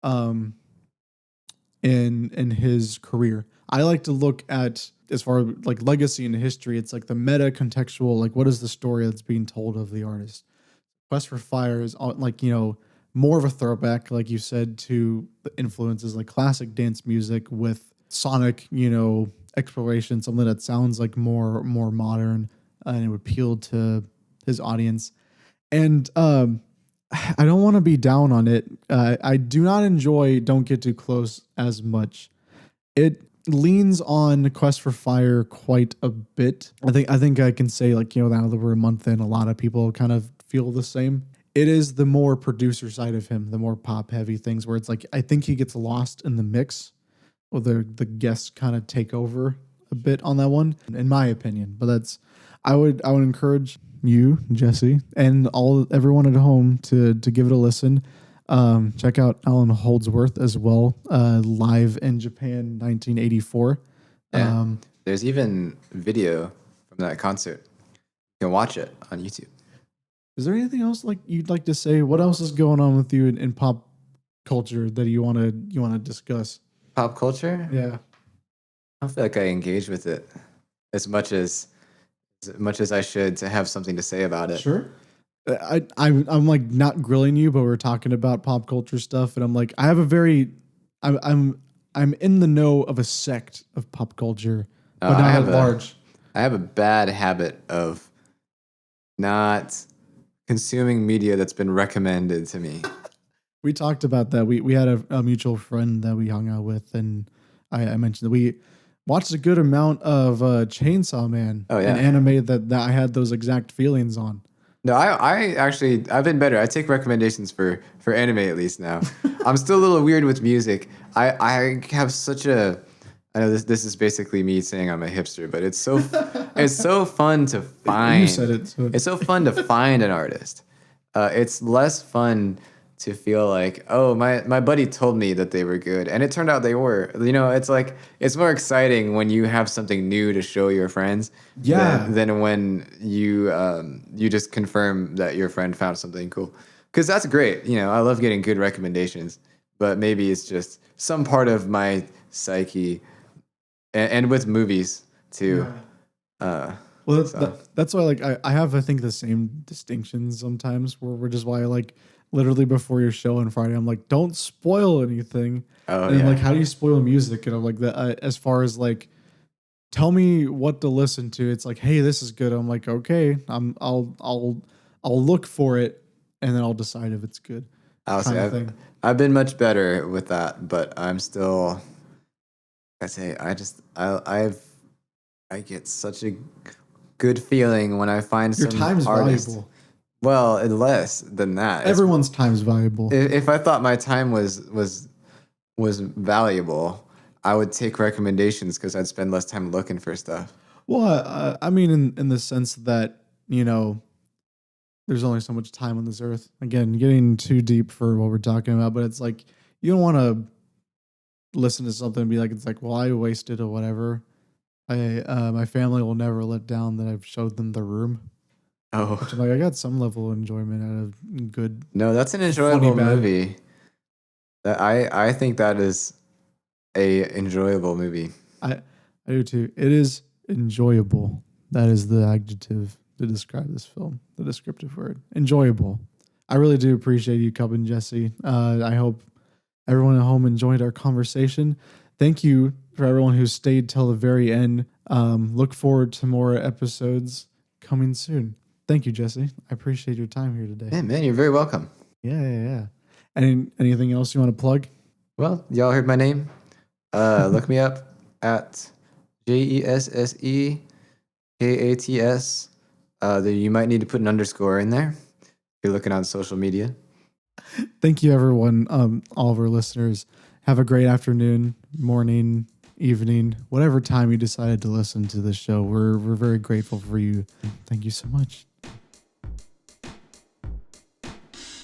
S1: um in his career. I like to look at, as far as like legacy and history, it's like the meta contextual, like what is the story that's being told of the artist. Quest for Fire is like, more of a throwback, like you said, to the influences like classic dance music with sonic, exploration, something that sounds like more modern, and it would appeal to his audience. And I don't want to be down on it. I do not enjoy Don't Get Too Close as much. It leans on Quest for Fire quite a bit. I think I can say, like, now that we're a month in, a lot of people kind of feel the same. It is the more producer side of him, the more pop heavy things where it's like, I think he gets lost in the mix, or the guests kind of take over a bit on that one, in my opinion. But I would encourage you, Jesse, and everyone at home to give it a listen. Check out Alan Holdsworth as well, live in Japan, 1984.
S2: Yeah. There's even video from that concert. You can watch it on YouTube.
S1: Is there anything else like you'd like to say? What else is going on with you in pop culture that you want to discuss?
S2: Pop culture?
S1: Yeah.
S2: I feel like I engage with it as much as I should to have something to say about it.
S1: Sure. I'm like not grilling you, but we're talking about pop culture stuff, and I'm like, I have a very, I'm in the know of a sect of pop culture, but not at large.
S2: I have a bad habit of not consuming media that's been recommended to me.
S1: We talked about that. We had a mutual friend that we hung out with, and I mentioned that we watched a good amount of Chainsaw Man, an anime that I had those exact feelings on.
S2: No, I've been better. I take recommendations for anime at least now. I'm still a little weird with music. I have such a, I know this is basically me saying I'm a hipster, but it's so fun to find.
S1: You said it. So.
S2: It's so fun to find an artist. It's less fun to feel like, oh, my buddy told me that they were good, and it turned out they were. It's like, it's more exciting when you have something new to show your friends.
S1: Yeah.
S2: Than when you just confirm that your friend found something cool. Because that's great. I love getting good recommendations, but maybe it's just some part of my psyche, and with movies too.
S1: Yeah. Well, that's why, like, I have, I think, the same distinctions sometimes, which is why, like, literally before your show on Friday, I'm like, don't spoil anything.
S2: Oh,
S1: and I'm like, how do you spoil music? And I'm like, that as far as like, tell me what to listen to. It's like, hey, this is good. I'm like, okay, I'll look for it, and then I'll decide if it's good.
S2: I'll say I've been much better with that, but I'm still. I get such a good feeling when I find
S1: your
S2: some
S1: time's
S2: artist.
S1: valuable.
S2: Well, less than that.
S1: Everyone's time's valuable.
S2: If I thought my time was valuable, I would take recommendations because I'd spend less time looking for stuff.
S1: Well, I mean, in the sense that, there's only so much time on this earth. Again, getting too deep for what we're talking about, but it's like, you don't want to listen to something and be like, it's like, well, I wasted or whatever. My family will never let down that I've showed them The Room.
S2: Oh,
S1: which I'm like, I got some level of enjoyment out of good.
S2: No, that's an enjoyable movie. That I think that is a enjoyable movie.
S1: I do too. It is enjoyable. That is the adjective to describe this film. The descriptive word, enjoyable. I really do appreciate you coming, Jesse. I hope everyone at home enjoyed our conversation. Thank you for everyone who stayed till the very end. Look forward to more episodes coming soon. Thank you, Jesse. I appreciate your time here today.
S2: Yeah, man, you're very welcome.
S1: Yeah. Anything else you want to plug?
S2: Well, y'all heard my name. Look me up at JESSEKATS. You might need to put an underscore in there if you're looking on social media.
S1: Thank you, everyone. All of our listeners. Have a great afternoon, morning, evening, whatever time you decided to listen to this show. We're very grateful for you. Thank you so much.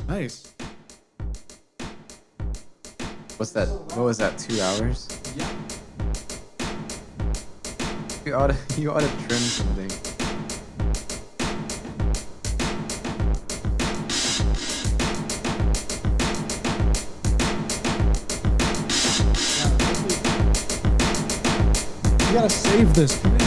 S1: Nice.
S2: What's that? What was that? 2 hours?
S1: Yeah.
S2: You ought to trim something.
S1: You gotta save this. Come in,